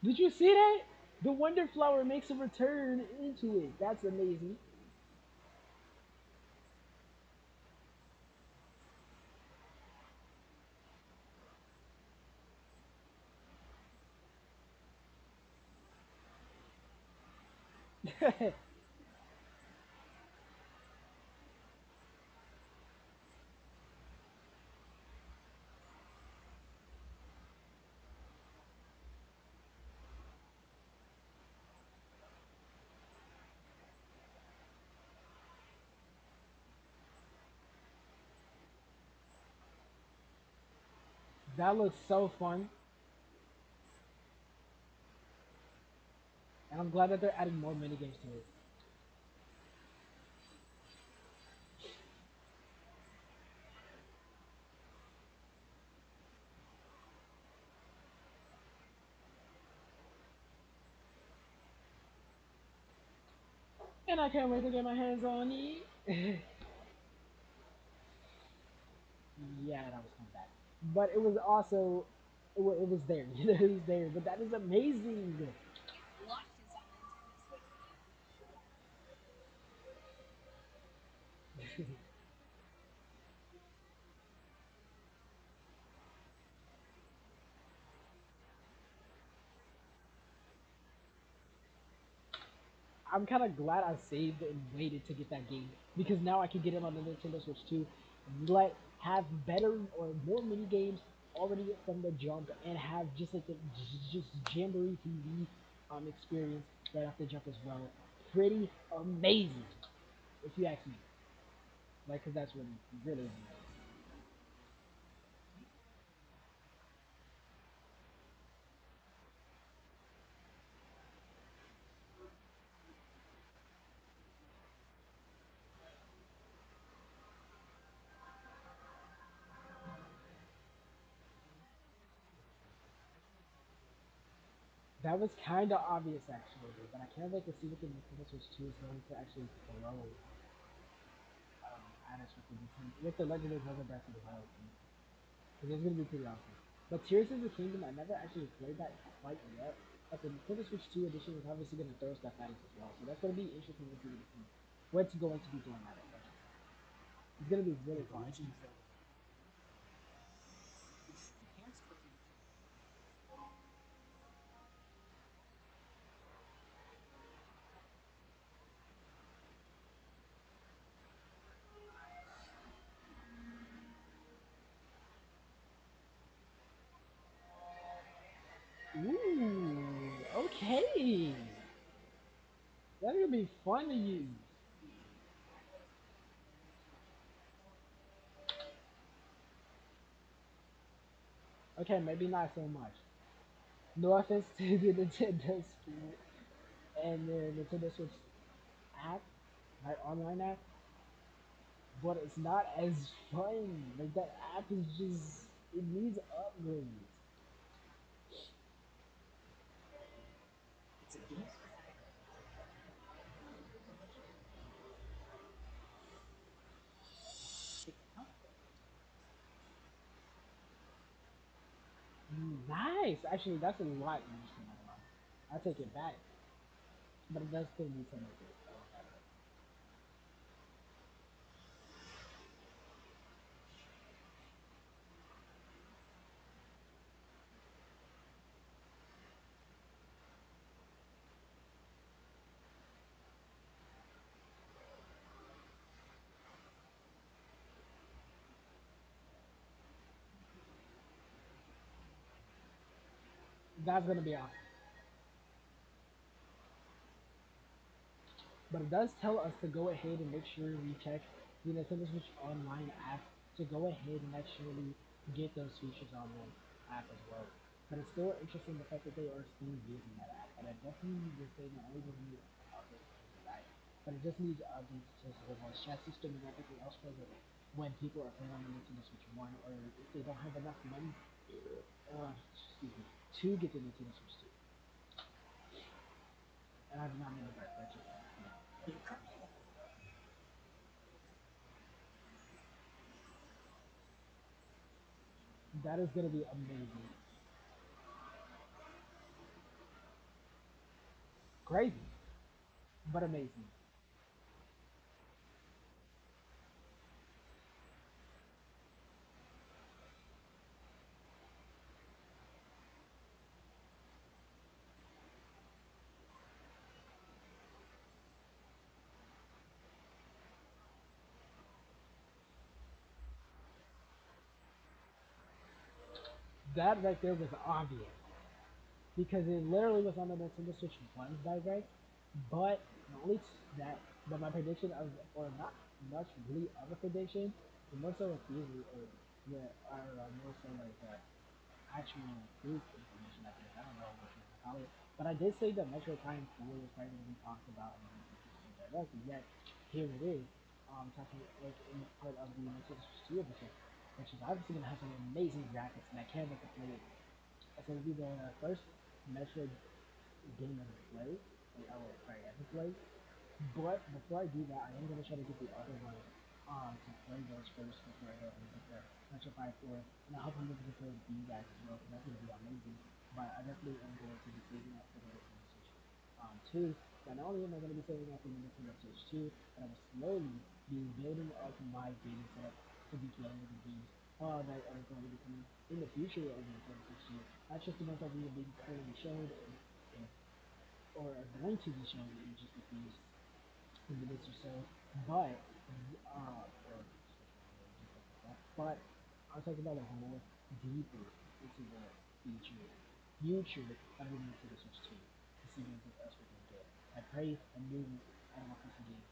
Speaker 1: Did you see that? The Wonder Flower makes a return into it. That's amazing. That looks so fun, and I'm glad that they're adding more minigames to it. And I can't wait to get my hands on it. Yeah, that was kind of bad, but it was also it was there. It was there. But that is amazing. I'm kind of glad I saved and waited to get that game because now I can get it on the Nintendo Switch too. Let have better or more mini games already from the jump, and have just like the just Jamboree TV experience right off the jump as well. Pretty amazing, if you ask me. Like, cause that's really really amazing. That was kind of obvious actually, but I can't wait to see what the Nintendo Switch 2 is going to actually throw at us with the Legend of Zelda Breath of the Wild. Because it's gonna be pretty awesome. But Tears of the Kingdom, I never actually played that quite yet. But the Nintendo Switch 2 edition is obviously gonna throw stuff at us as well. So that's gonna be interesting to see what's going to be thrown at us. It's gonna be really fun. Ooh, okay. That's gonna be fun to use. Okay, maybe not so much. No offense to the Nintendo Spirit and the Nintendo Switch app, right online app, but it's not as fun. Like that app is just it needs upgrades. Nice. Actually, that's a lot interesting. I take it back, but it does still need some upgrades. That's gonna be awesome. But it does tell us to go ahead and make sure we check the Nintendo Switch Online app to go ahead and actually get those features on the app as well. But it's still interesting the fact that they are still using that app. But I definitely would say not only does it need updates because of that, but it just needs updates to the voice chat system and everything else for the when people are playing on the Nintendo Switch One, or if they don't have enough money, excuse me, to get the Nintendo Switch 2. And I do not mean to burp, that's just that is gonna be amazing. Crazy, but amazing. That right there was obvious because it literally was on the Nintendo Switch One direct. But not only that, but my prediction of, or not much really of a prediction, but more so a theory, or yeah, or more so like that. actual proof information at this. I don't know what you want to call it, but I did say that Metro Prime 4 was probably going to be talked about in the Nintendo Direct, and yet here it is, talking like in part of the Nintendo Switch 2 edition, which is obviously going to have some amazing graphics, and I can't wait to play it. It's going to be the first Metroid game I play, like I will probably ever play. But before I do that, I am gonna try to get the other one to play those first before I go and get the Metro 5 for it. And I hope I'm able to play with you guys as well because that's gonna be amazing. But I definitely am going to be saving up for the Nintendo Switch 2. But not only am I gonna be saving up for the Nintendo Switch 2, but I will slowly be building up my gaming setup to be playing the games that are going to be coming in the future of the Nintendo Switch 2. Not just the ones that we are being currently shown in or are going to be shown in just a few minutes or so, but or just stuff like that. But I'm talking about like more deeper into the future of the Nintendo Switch 2 to see what else we can get. I pray a new Animal Crossing game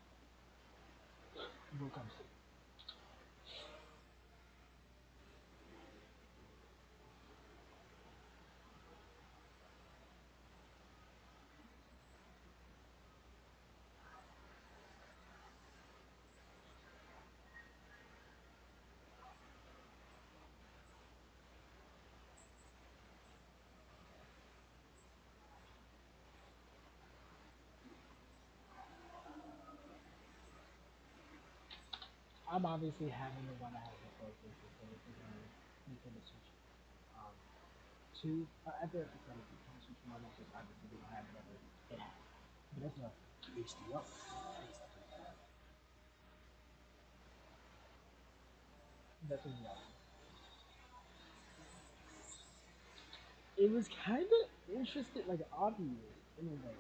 Speaker 1: will come soon. I'm obviously having the one that has the PlayStation, so it's the Nintendo Switch um, 2. After it's going to Nintendo Switch 1, it's just obviously we don't have whatever it has. But that's a HDR. That's what we are. It was kind of interesting, like obvious in a way,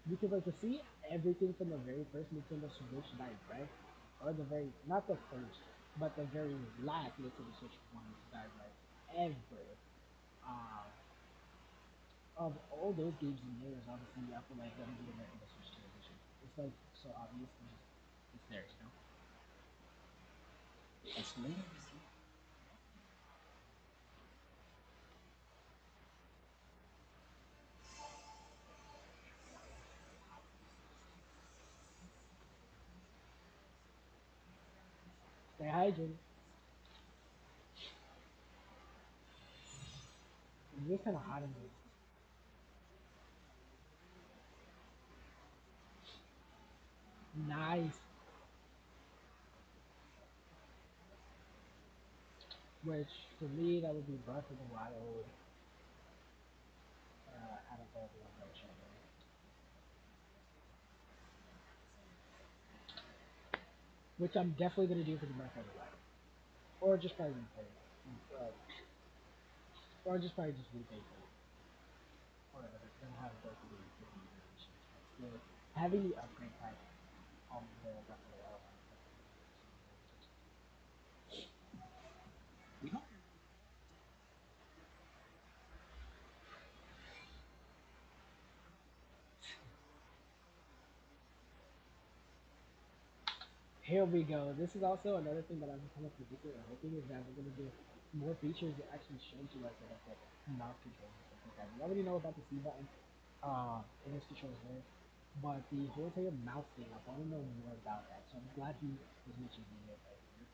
Speaker 1: because like to see everything from the very first Nintendo Switch Direct, or the very not the first, but the very last Nintendo Switch One Direct ever. Um, of all those games in there is obviously I feel like that would be the Nintendo Switch Two edition. It's like so obvious and just it's there, you know. Excellent. Stay hydrated. It's just kind of hot in here. Nice. Which for me that would be Breath of the Wild out of all the ones that were shown there. Which I'm definitely gonna do for the Breath of the Wild, or just probably replay it, or just probably just replay it, or whatever. Because I'm having both of the different iterations, but still having the upgrade pack on the Breath of the Wild one is definitely gonna be something very interesting. Here we go. This is also another thing that I'm kind of predicting or hoping is that we're gonna get more features actually shown to us, like the mouse controls and stuff like that. We already know about the C button, and its controls there, but the whole entire mouse thing, I want to know more about that. So I'm glad he was mentioning it right here.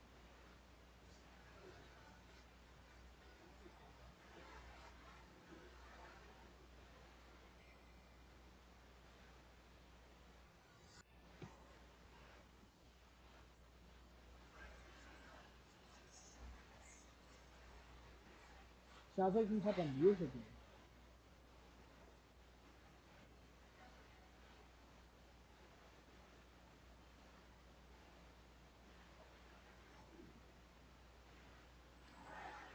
Speaker 1: Sounds like some type of music game.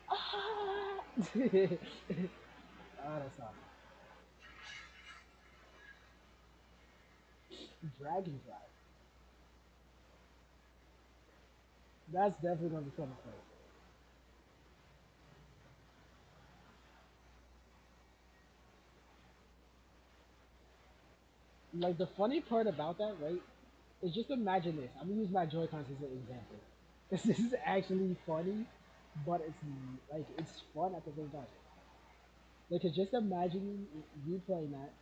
Speaker 1: Ah! Oh, that's awesome. Dragon Drive. That's definitely gonna be fun to play. Like the funny part about that, right? Is just imagine this. I'm gonna use my Joy Cons as an example. Because this is actually funny, but it's like it's fun at the same time. Like, 'cause just imagine you playing that,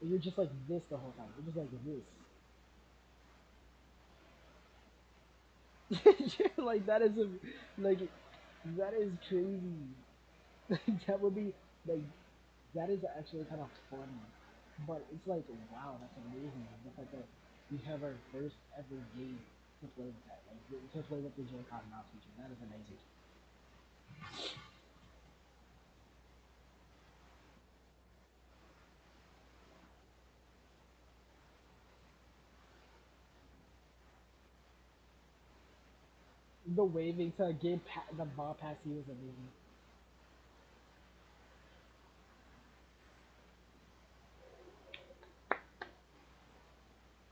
Speaker 1: and you're just like this the whole time. You're just like this. Like that is a like that is crazy. That would be like that is actually kind of fun. But it's like wow, that's amazing. The fact that we have our first ever game to play with that, like to play with the Joy-Con mouse feature. That is amazing. The waving to get the ball past you is amazing.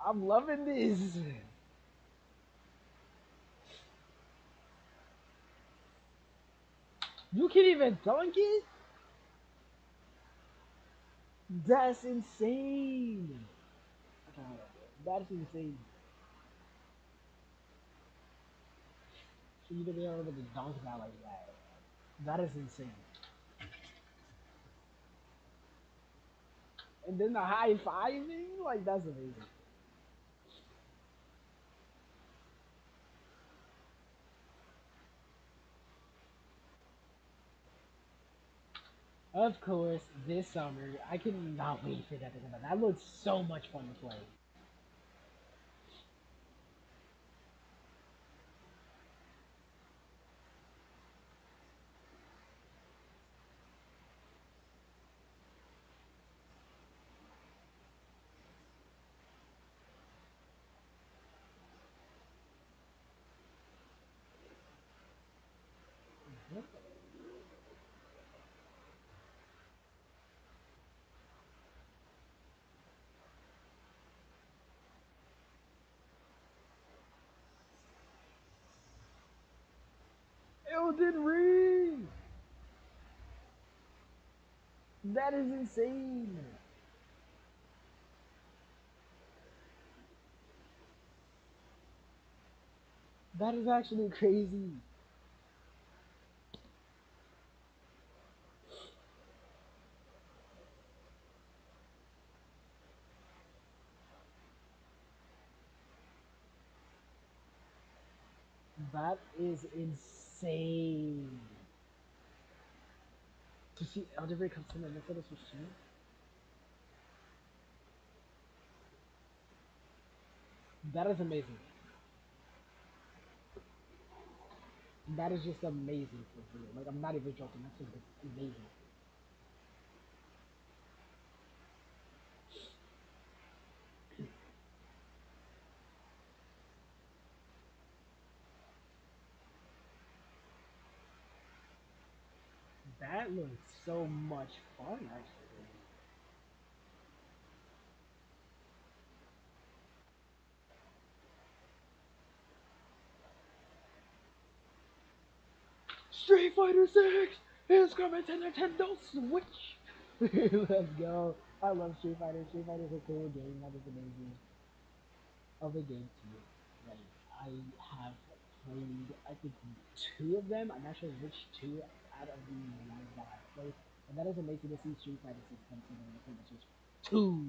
Speaker 1: I'm loving this. You can even dunk it. That's insane. Okay, hold on. That's insane. For you to be able to dunk that like that. That is insane. And then the high fiving, like that's amazing. Of course, this summer I cannot wait for that to come out. That looks so much fun to play. Elden Ring. That is insane. That is actually crazy. That is insane. To see Elden Ring come from the midst of this machine, that is amazing. That is just amazing for real. Like I'm not even joking. That's just amazing. That looks so much fun, actually. Street Fighter 6 is coming to Nintendo Switch. Let's go. I love Street Fighter. Street Fighter is a cool game. That is amazing. Of a game too. Like I have played, I think two of them. I'm not sure which two out of the ones that I played, and that is amazing to see Street Fighter 6 come to the Nintendo Switch. Two.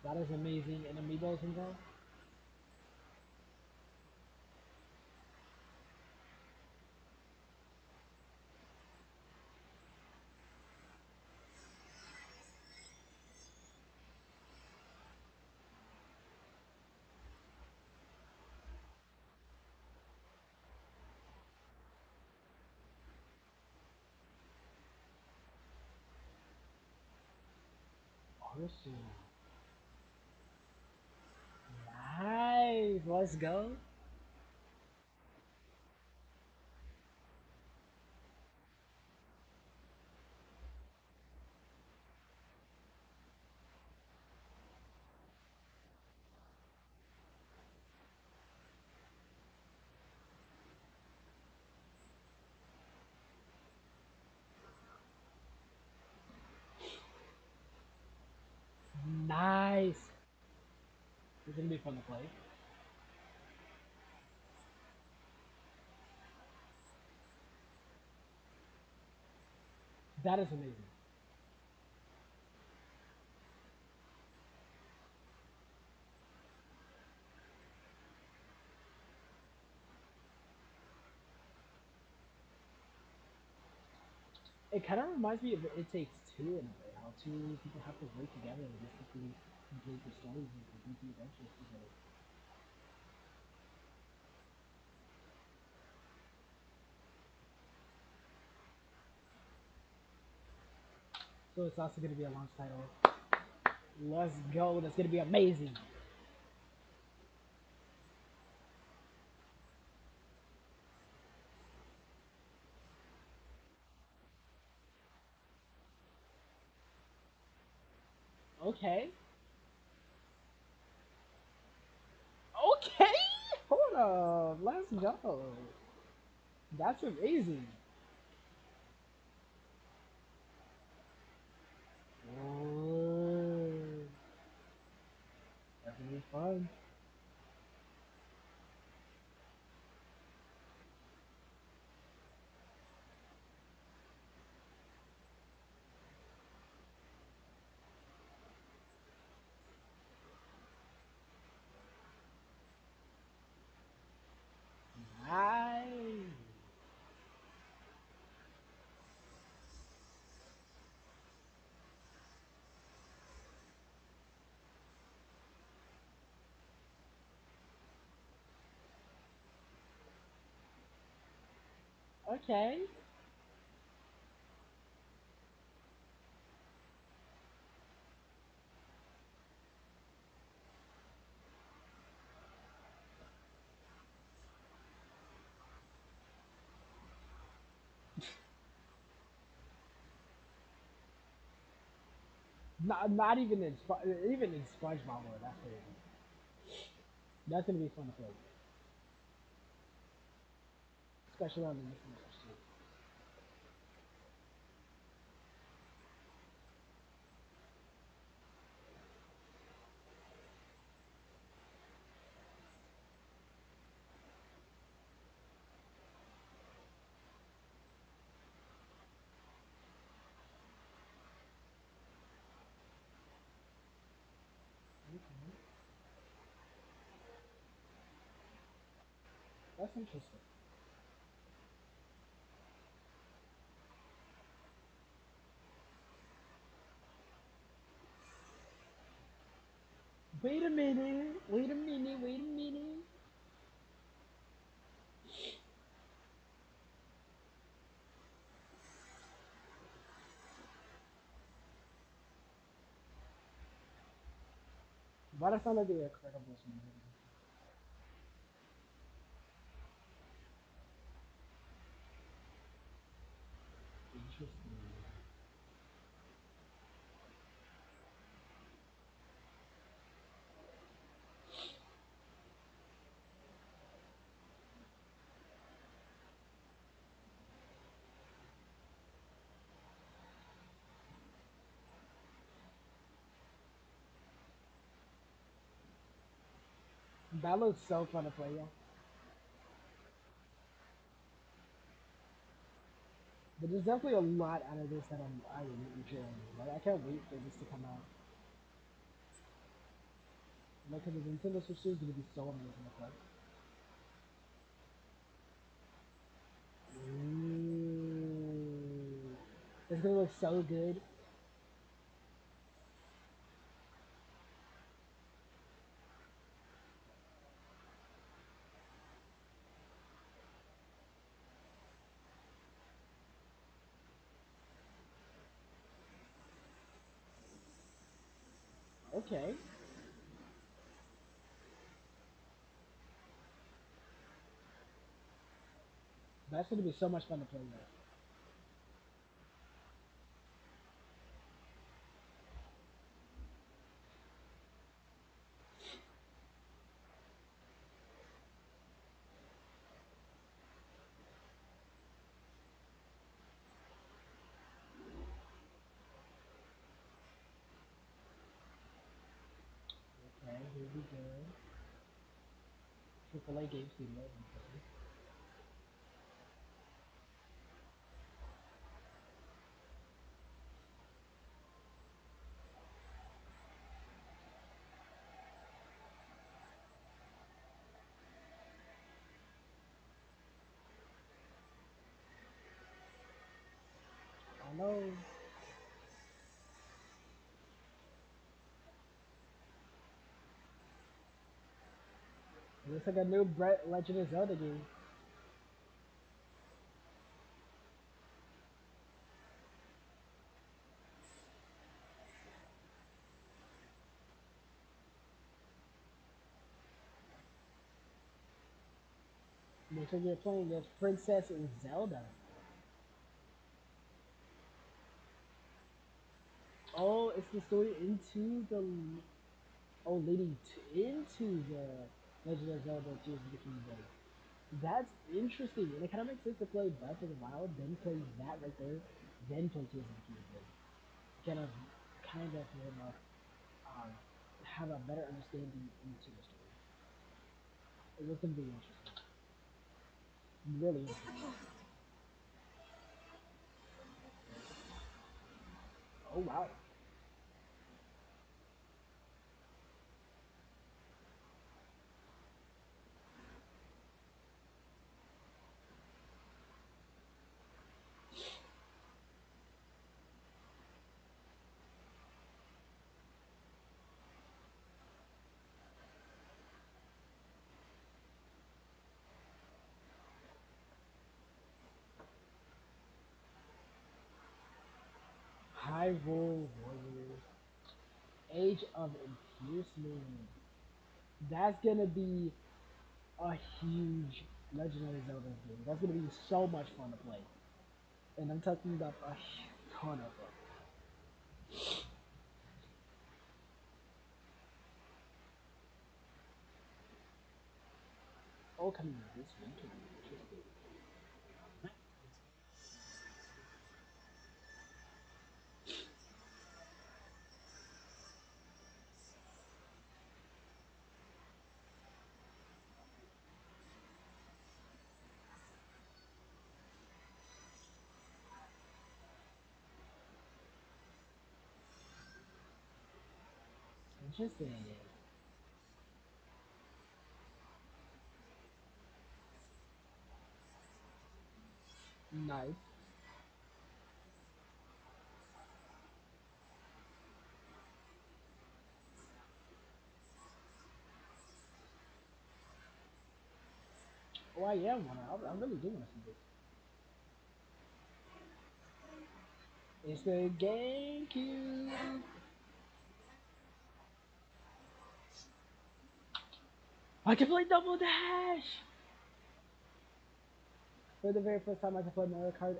Speaker 1: That is amazing. And Amiibos involved. Awesome. Nice. Let's go. gonna be fun to play. That is amazing. It kind of reminds me of It Takes Two in a way, how two people have to work together and basically complete the stories and complete the adventures together. So it's also going to be a launch title. Let's go. That's going to be amazing. Okay. Okay. Hold on. Let's go. That's amazing. Oh, that's gonna be fun. Nice. Okay. Not even even in SpongeBob world. That's crazy. That's gonna be fun to play, especially on the international stage. Okay. That's interesting. Wait a minute. Wait a minute. Wait a minute. Why does sound like the Incredibles movie? Interesting. That looks so fun to play, yo. But there's definitely a lot out of this that I am enjoying. Like I can't wait for this to come out. Like, cause the Nintendo Switch 2 is gonna be so amazing to play. Ooh. It's gonna look so good. Okay. That's gonna be so much fun to play with. Okay, here pretty good. AAA game studio, impressive. I know. It looks like a new Legend of Zelda game. Looks like you're playing as Princess Zelda. Oh, it's the story into the leading into the Legend of Zelda Tears of the Kingdom. That's interesting, and it kind of makes sense to play Breath of the Wild, then play that right there, then play Tears of the Kingdom. Kind of, uh, have a better understanding into the story. It was gonna be interesting, really interesting. Oh wow, Hyrule Warriors, Age of Imprisonment. That's gonna be a huge Legend of Zelda game. That's gonna be so much fun to play, and I'm talking about a ton of fun. All coming this weekend. Interesting. Interesting. Nice. Oh, I am one. I really do want to see this. It's the GameCube. I can play Double Dash for the very first time. I can play Mario Kart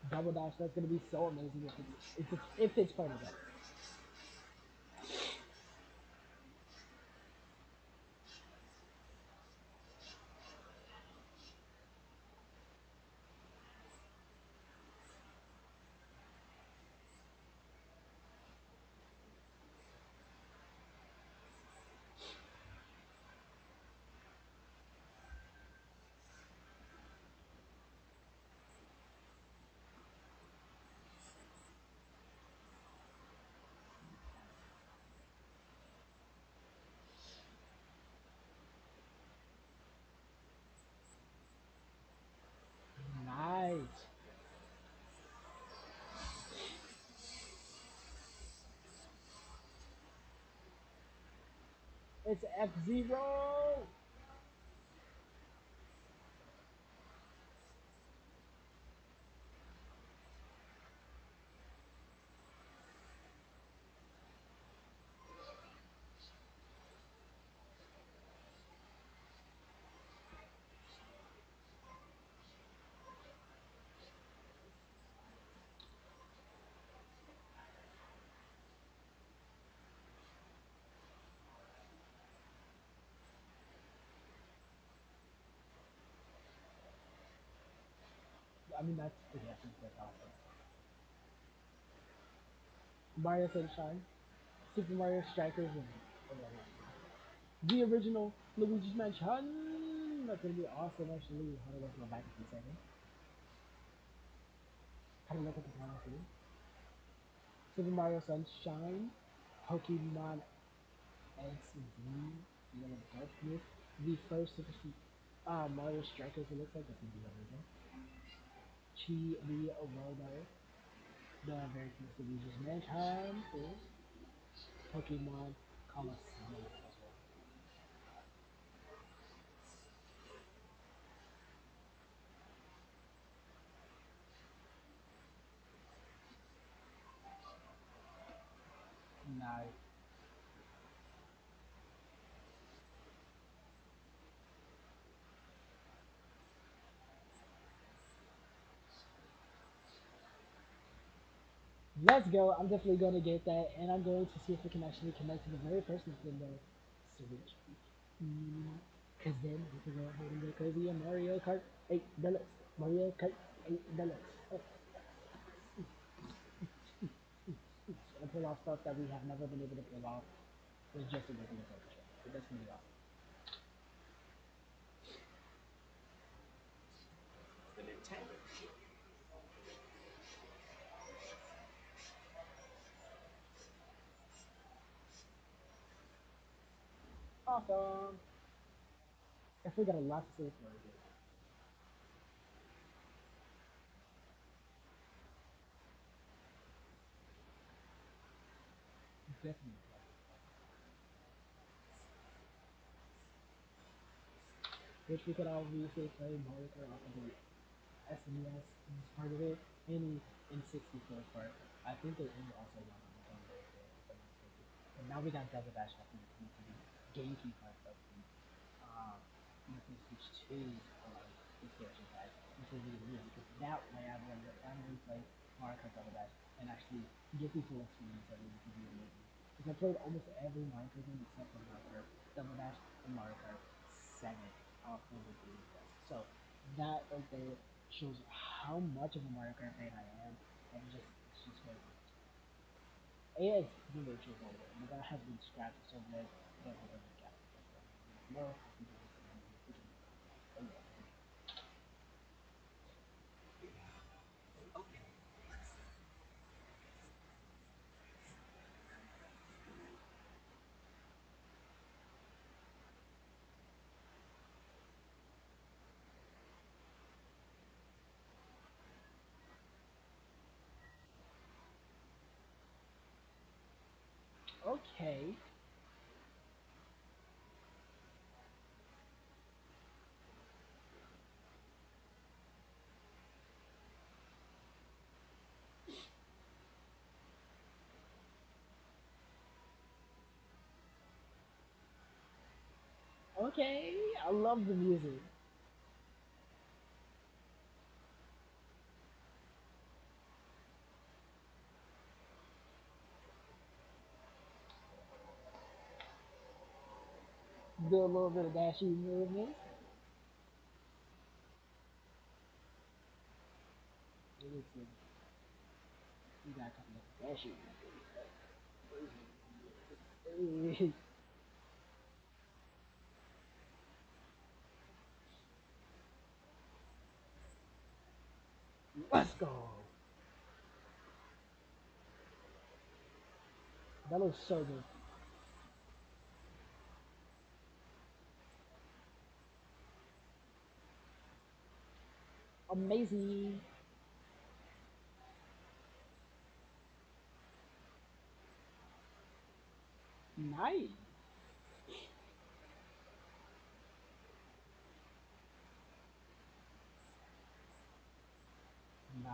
Speaker 1: Double Dash. That's gonna be so amazing if it's part of that. Nice. It's F-Zero. I mean, that's pretty epic. That's awesome. Mario Sunshine, Super Mario Strikers, and whatever. The original Luigi's Mansion. That's gonna be awesome. Actually, how do I go back in a second? How do I look at the title too? Super Mario Sunshine, Pokemon X D, Little Darkness, the first Super Mario Strikers. It looks like this is the original. Chi the Robo, the very first Luigi's Mansion is Pokemon Colosseum as well. Nice. Let's go. I'm definitely going to get that, and I'm going to see if we can actually connect to the very first Nintendo Switch. Because then we can go ahead and go crazy on Mario Kart 8 Deluxe. Mario Kart 8 Deluxe. Oh, and pull off stuff that we have never been able to pull off with just a regular controller. So that's going to be awesome. Awesome. If we got a lot to say for it. Definitely. Which we could obviously play Mario Kart off of the SNES is part of it, and in 64 part. I think there is also one on the Game Boy there, if I'm not mistaken. But now we got Double Dash off of the GameCube part of um, the Switch 2's expansion pack, which is really weird because that way I will finally play Mario Kart Double Dash and actually get the full experience of it, which is really amazing. Because I played almost every Mario Kart game except for Mario Kart Double Dash and Mario Kart 7 off of the 3DS. So that right there shows how much of a Mario Kart fan I am, and it's just crazy. And the virtual folder, but that has been scratched, so that will be got it. No, I can do this. Oh yeah. Okay. Okay. I love the music. Do a little bit of dashie movements. It looks like we got a couple of dashie movements. Let's go. That looks so good. Amazing. Nice. Nice.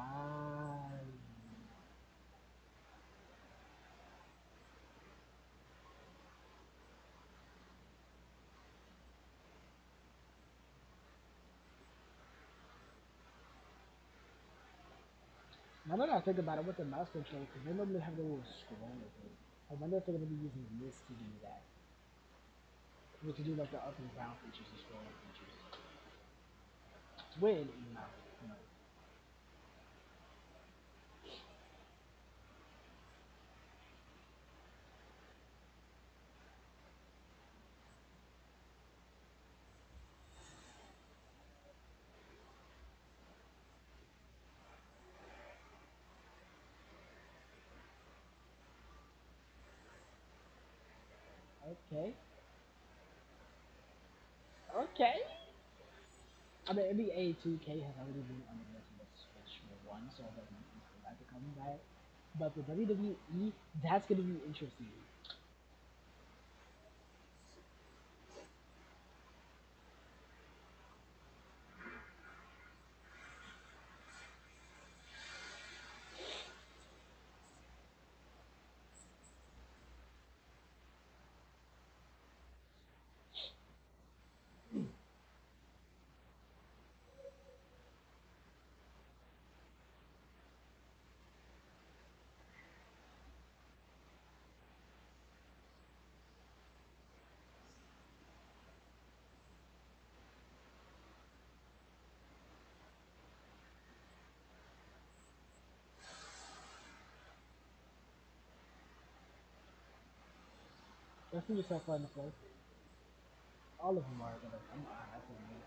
Speaker 1: Now that I think about it with the mouse control, because they normally have the little scroll with it. I wonder if they're going to be using this to do that. Or to do like the up and down features, the scrolling features. When, no, no. Okay. Okay. I mean, NBA 2K has already been on the Nintendo Switch once, so there's no reason for that to come back. But the WWE, that's gonna be interesting. Let's see yourself on the floor. All of them are gonna come on. That's amazing.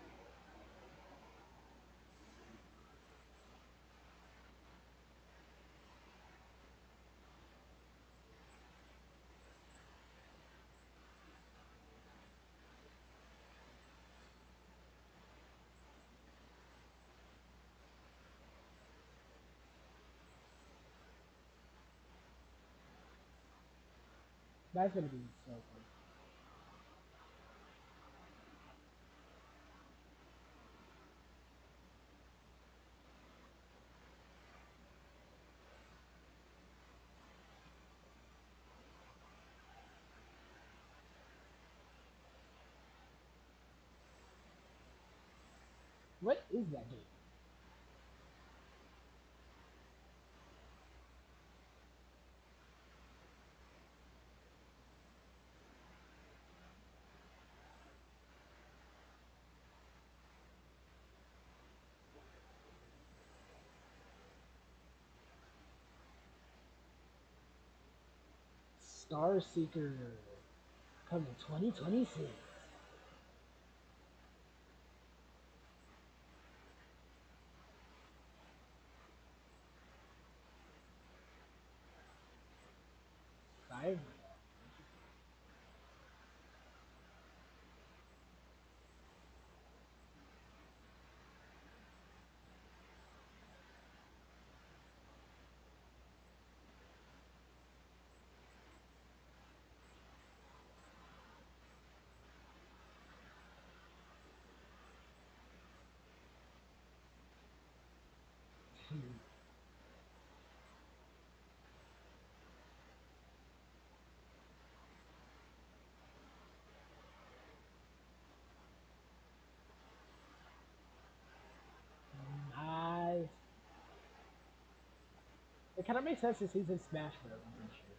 Speaker 1: That's gonna be so cool. What is that game? Star Seeker coming 2026. Five. Nice. It kind of makes sense since he's in Smash Bros. I'm pretty sure.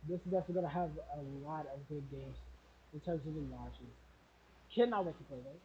Speaker 1: This is definitely gonna have a lot of good games in terms of the launches. Cannot wait to play those.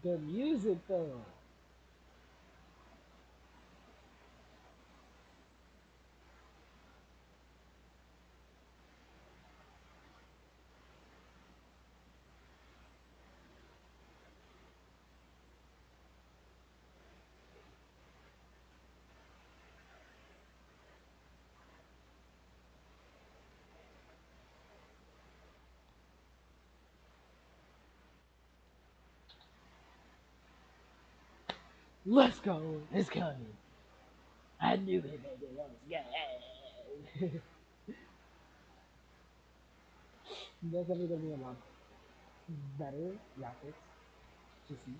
Speaker 1: The music though. Let's go. It's coming. I knew they made it. Let's go. That's definitely gonna be a lot better graphics to see.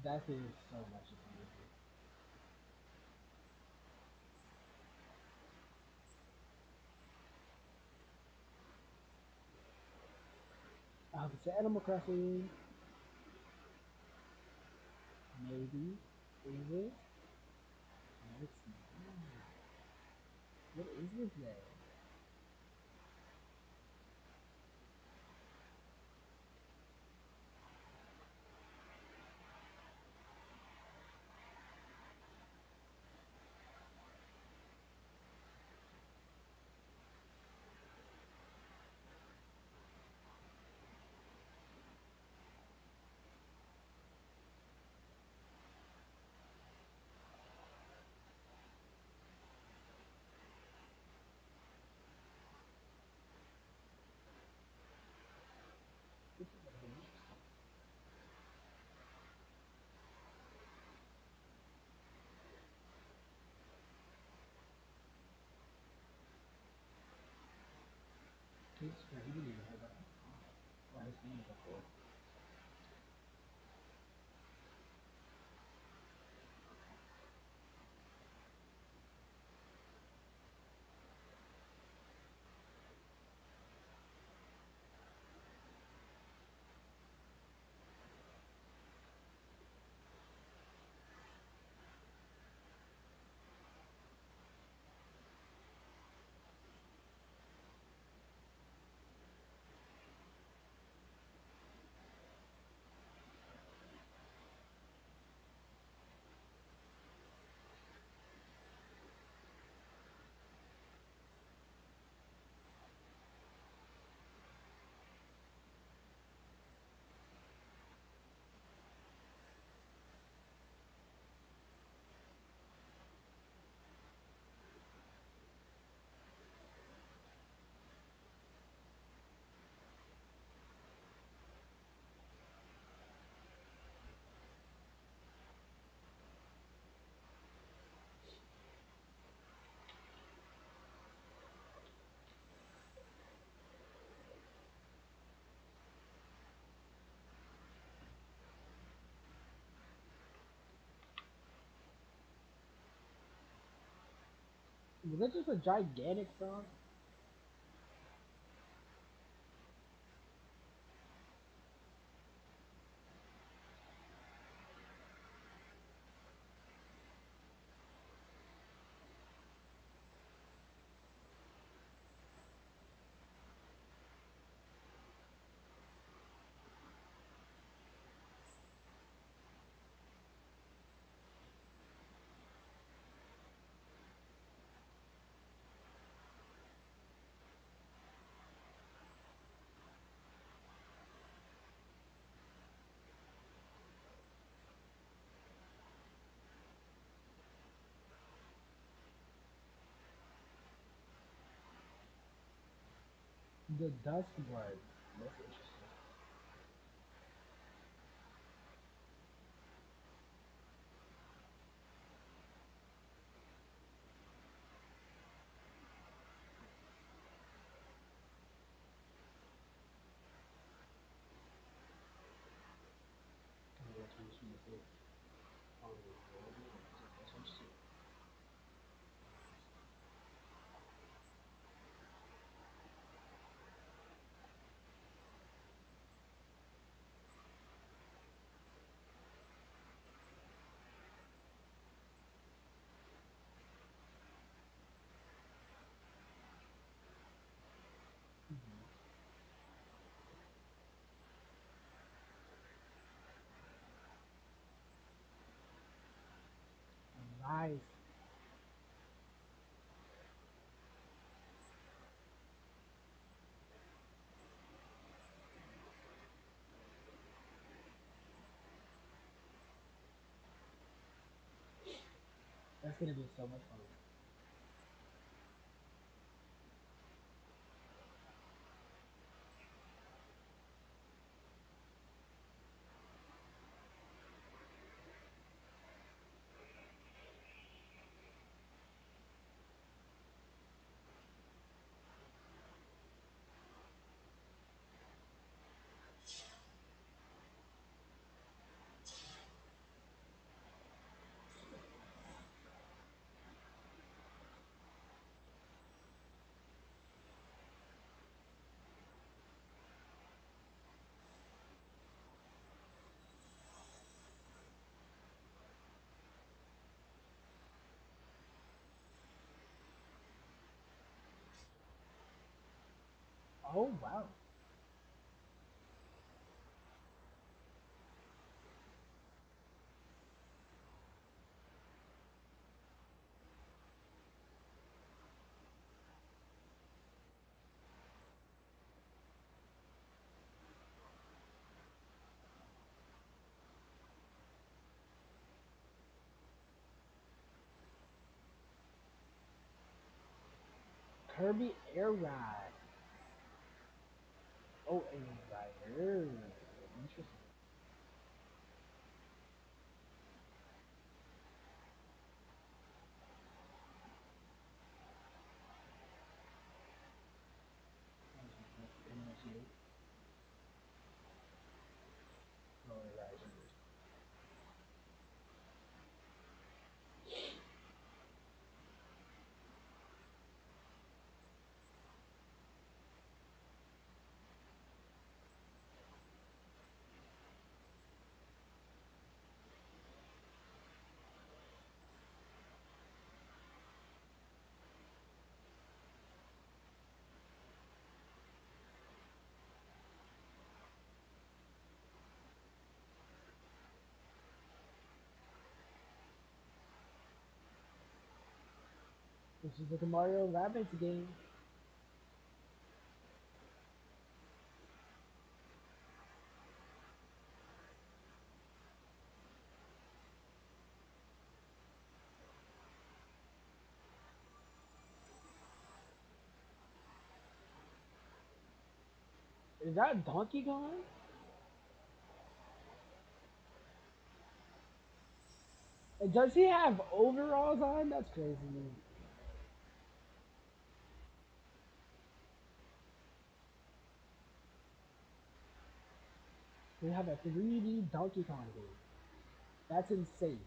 Speaker 1: That is so much amazing. It's Animal Crossing. Maybe. Is it? No, it's not. What is this then? This is gonna be interesting. He's he didn't even have that. Or his name before. Was that just a gigantic frog? The dusk blood. That's interesting. What you just want to say? Oh, that's interesting. Mm-hmm. Nice. That's gonna be so much fun. Oh wow. Kirby Air Ride. Oh, Air Rider. Interesting. Oh, Air Rider. This is like a Mario Rabbids game. Is that Donkey Kong? And does he have overalls on? That's crazy. We have a 3D Donkey Kong game. That's insane.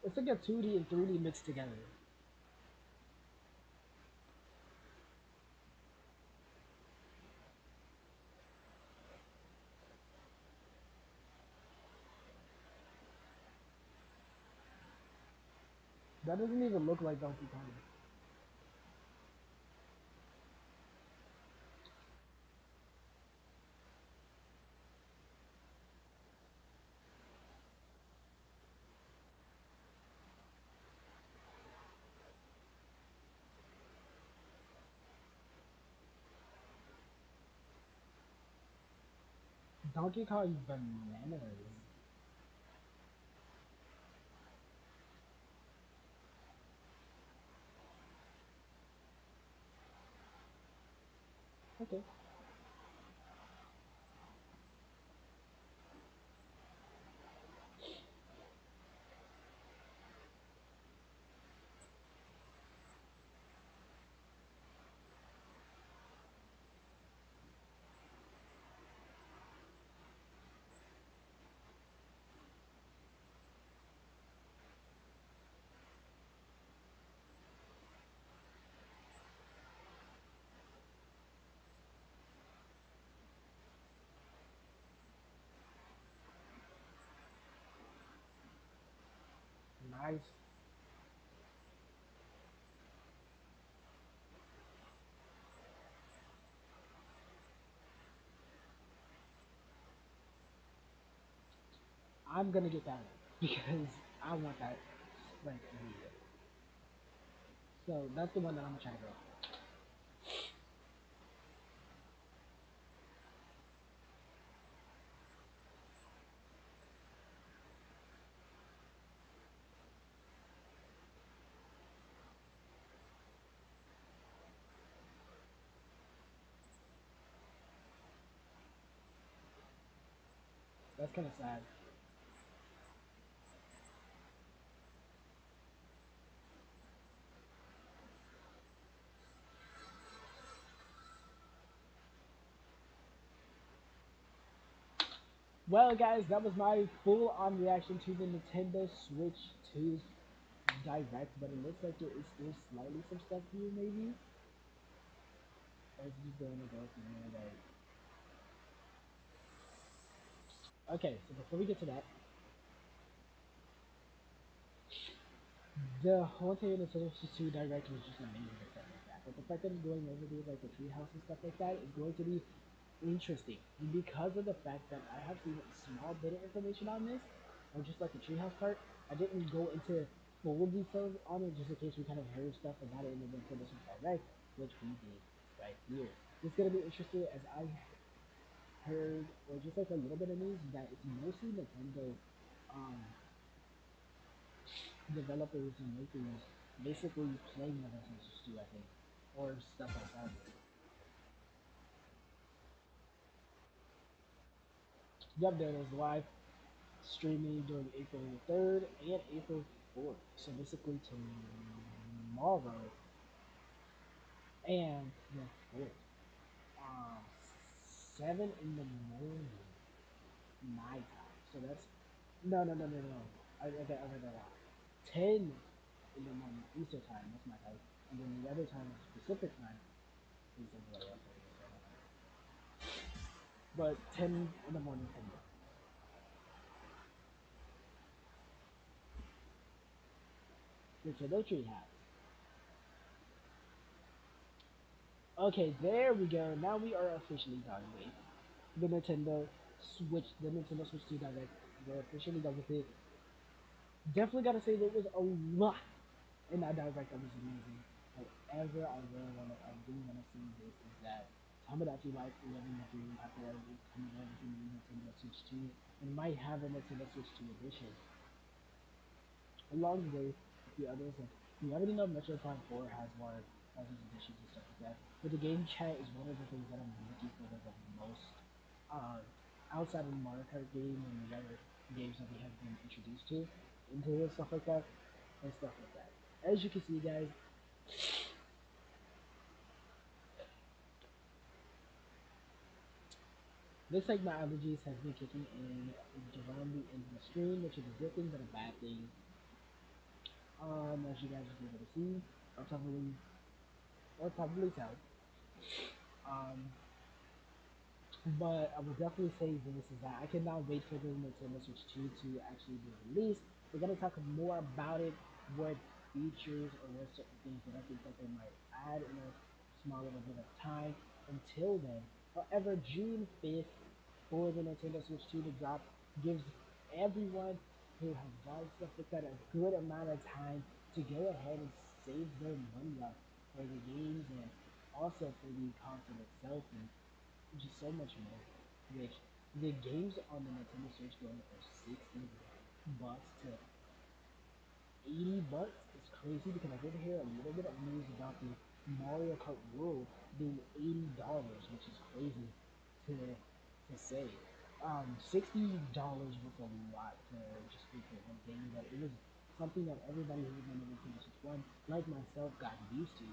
Speaker 1: It's like a 2D and 3D mixed together. That doesn't even look like Donkey Kong. Donkey Kong bananas. Okay. I I'm gonna get that one because I want that like immediately. So that's the one that I'm gonna try to go. That's kind of sad. Well, guys, that was my full-on reaction to the Nintendo Switch 2's Direct, but it looks like there is still slightly some stuff here, maybe. Or is it just going to go through here? Okay, so before we get to that, the whole thing in the Nintendo Switch 2 Direct was just amazing and stuff like that. But the fact that it's going over there, like the treehouse and stuff like that, is going to be interesting because of the fact that I have seen a small bit of information on this, or just like the treehouse part. I didn't go into full details on it just in case we kind of heard stuff about it in the Nintendo Switch Direct, which we did right here. It's gonna be interesting as I heard, or just like a little bit of news that it's mostly Nintendo um, developers and makers basically playing the Nintendo Switch 2, I think, or stuff like that. Yep, there is live streaming during April 3rd and April 4th. So basically tomorrow and the 4th. Um, 7 in the morning, my time. So that's no. I read that wrong. 10 in the morning Eastern time. That's my time. And then the other time is Pacific time. Is everybody else I guess, I don't know. But 10 in the morning for me. Nintendo Treehouse. Okay, there we go. Now we are officially done with the Nintendo Switch 2 Direct. We're officially done with it. Definitely gotta say there was a lot in that Direct that was amazing. However, I really wanna see this is that Tomodachi Life 11 Dream Popularity is coming over to the Nintendo Switch 2 and might have a Nintendo Switch 2 edition. Along the way, a few others like we already know Metro Prime 4 has its additions and stuff like that. But the game chat is one of the things that I'm looking for the most. Um, outside of the Mario Kart game and the other games that we have been introduced to into this stuff like that and stuff like that. As you can see, guys, looks like my allergies has been kicking in directly into the stream, which is a good thing but a bad thing. As you guys will be able to see, or probably tell. Um, But I would definitely say this is that I cannot wait for the Nintendo Switch 2 to actually be released. We're gonna talk more about it, what features or what certain things that I think that they might add in a small little bit of time. Until then, however, June 5th for the Nintendo Switch 2 to drop gives everyone who has bought stuff like that a good amount of time to go ahead and save their money up for the games and also for the console itself and just so much more. Which the games on the Nintendo Switch going from $60 to $80 is crazy because I did hear a little bit of news about the Mario Kart World being $80, which is crazy to say. $60 was a lot to just pay for one game, but it was something that everybody who was on the Nintendo Switch One, like myself, got used to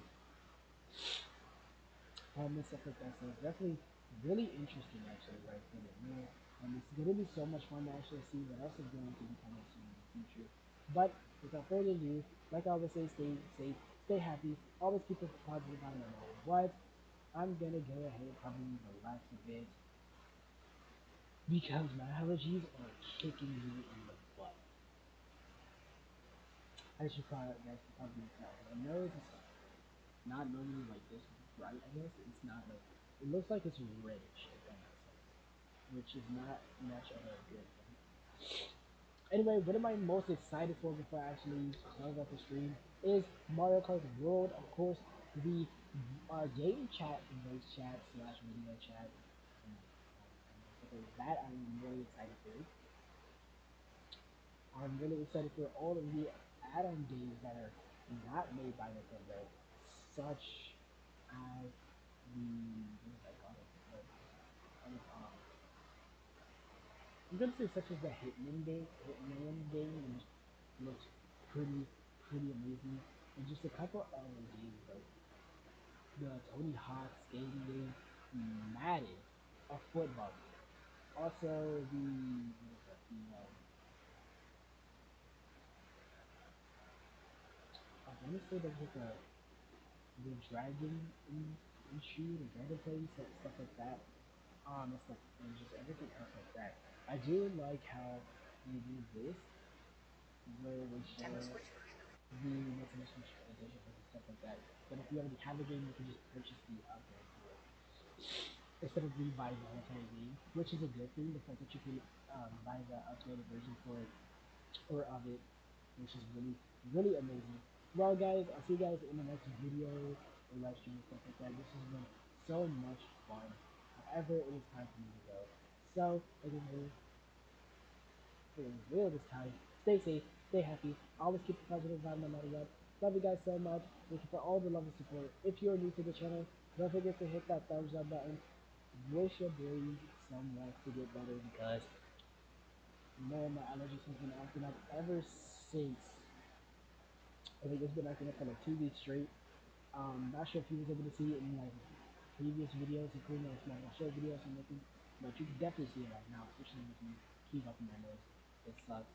Speaker 1: and stuff like that. So it's definitely really interesting actually right there. Real. And it's gonna be so much fun to actually see what else is going to be coming soon in the future. But without further ado, like I always say, stay safe, stay happy, always keep a positive mind no matter what. I'm gonna go ahead and probably relax a bit because my allergies are kicking me in the butt. As you guys can probably tell, I know it's not normally like this bright. I guess it's not like it looks like it's reddish, if that makes sense, which is not much of a good thing. Anyway, what am I most excited for before I actually close out the stream is Mario Kart World, of course, the game chat, voice chat slash video chat, and basically that I'm really excited for. I'm really excited for all of the add-on games that are not made by Nintendo, such as the what is that called? I'm gonna say such as the Hitman game, which looks pretty amazing, and just a couple other games like the Tony Hawk skating game, Madden, a football game. Also the what is that? I want to say there's like a the dragon in shoe, the dragon place, stuff like that. And just everything else like that. I do like how they do this, where they show the Nintendo Switch edition and stuff like that. But if you already have the game, you can just purchase the upgrade for it instead of rebuying the entire game, which is a good thing. The fact that you can buy the upgraded version for it or of it, which is really amazing. Well, guys, I'll see you guys in the next video or live stream and stuff like that. This has been so much fun. However, it is time for me to go. So, like I said, it was real this time. Stay safe, stay happy, always keep a positive vibe no matter what. Love you guys so much. Thank you for all the love and support. If you're new to the channel, don't forget to hit that thumbs up button. Wish your brain some luck to get better because man, my allergies has been acting up ever since. I think it's been acting up for like 2 weeks straight. Not sure if you was able to see it in like previous videos, including like my show videos and everything, but you can definitely see it right now, especially with me keep up in my nose. It sucks.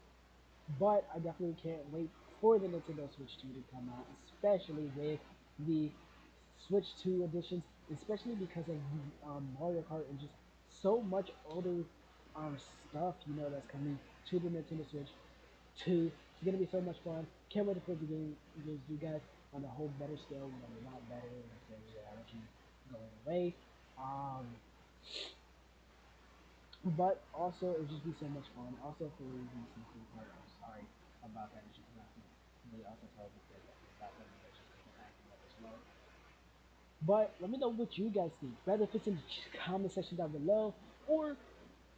Speaker 1: But I definitely can't wait for the Nintendo Switch 2 to come out, especially with the Switch 2 editions, especially because of the Mario Kart and just so much older stuff, that's coming to the Nintendo Switch 2. It's gonna be so much fun. Can't wait to play the games you guys on a whole better scale when I'm a lot better and there's the allergy going away. Um, but also, it would just be so much fun. Also, for the sensitive part, I'm sorry about that. It's just not really also tell because about them that's just been acting up as well. But let me know what you guys think. Whether if it's in the comment section down below or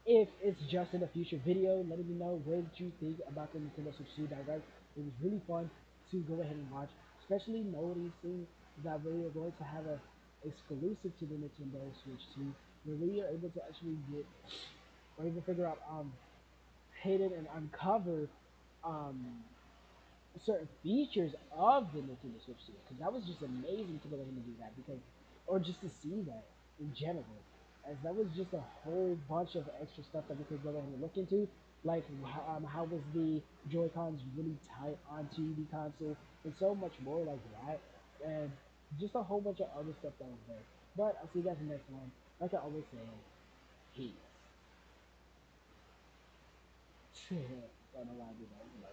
Speaker 1: if it's just in a future video, letting me know what you think about the Nintendo Switch 2 Direct. It was really fun to go ahead and watch, especially noticing that we are going to have a exclusive to the Nintendo Switch 2, where we are able to actually get or even figure out hidden and uncover um certain features of the Nintendo Switch 2 because that was just amazing to go ahead and do that because or just to see that in general as that was just a whole bunch of extra stuff that we could go ahead and look into like how was the Joy Cons really tight onto the console and so much more like that and just a whole bunch of other stuff that was there. But I'll see you guys in the next one. Like I always say, peace. I don't know why I do that.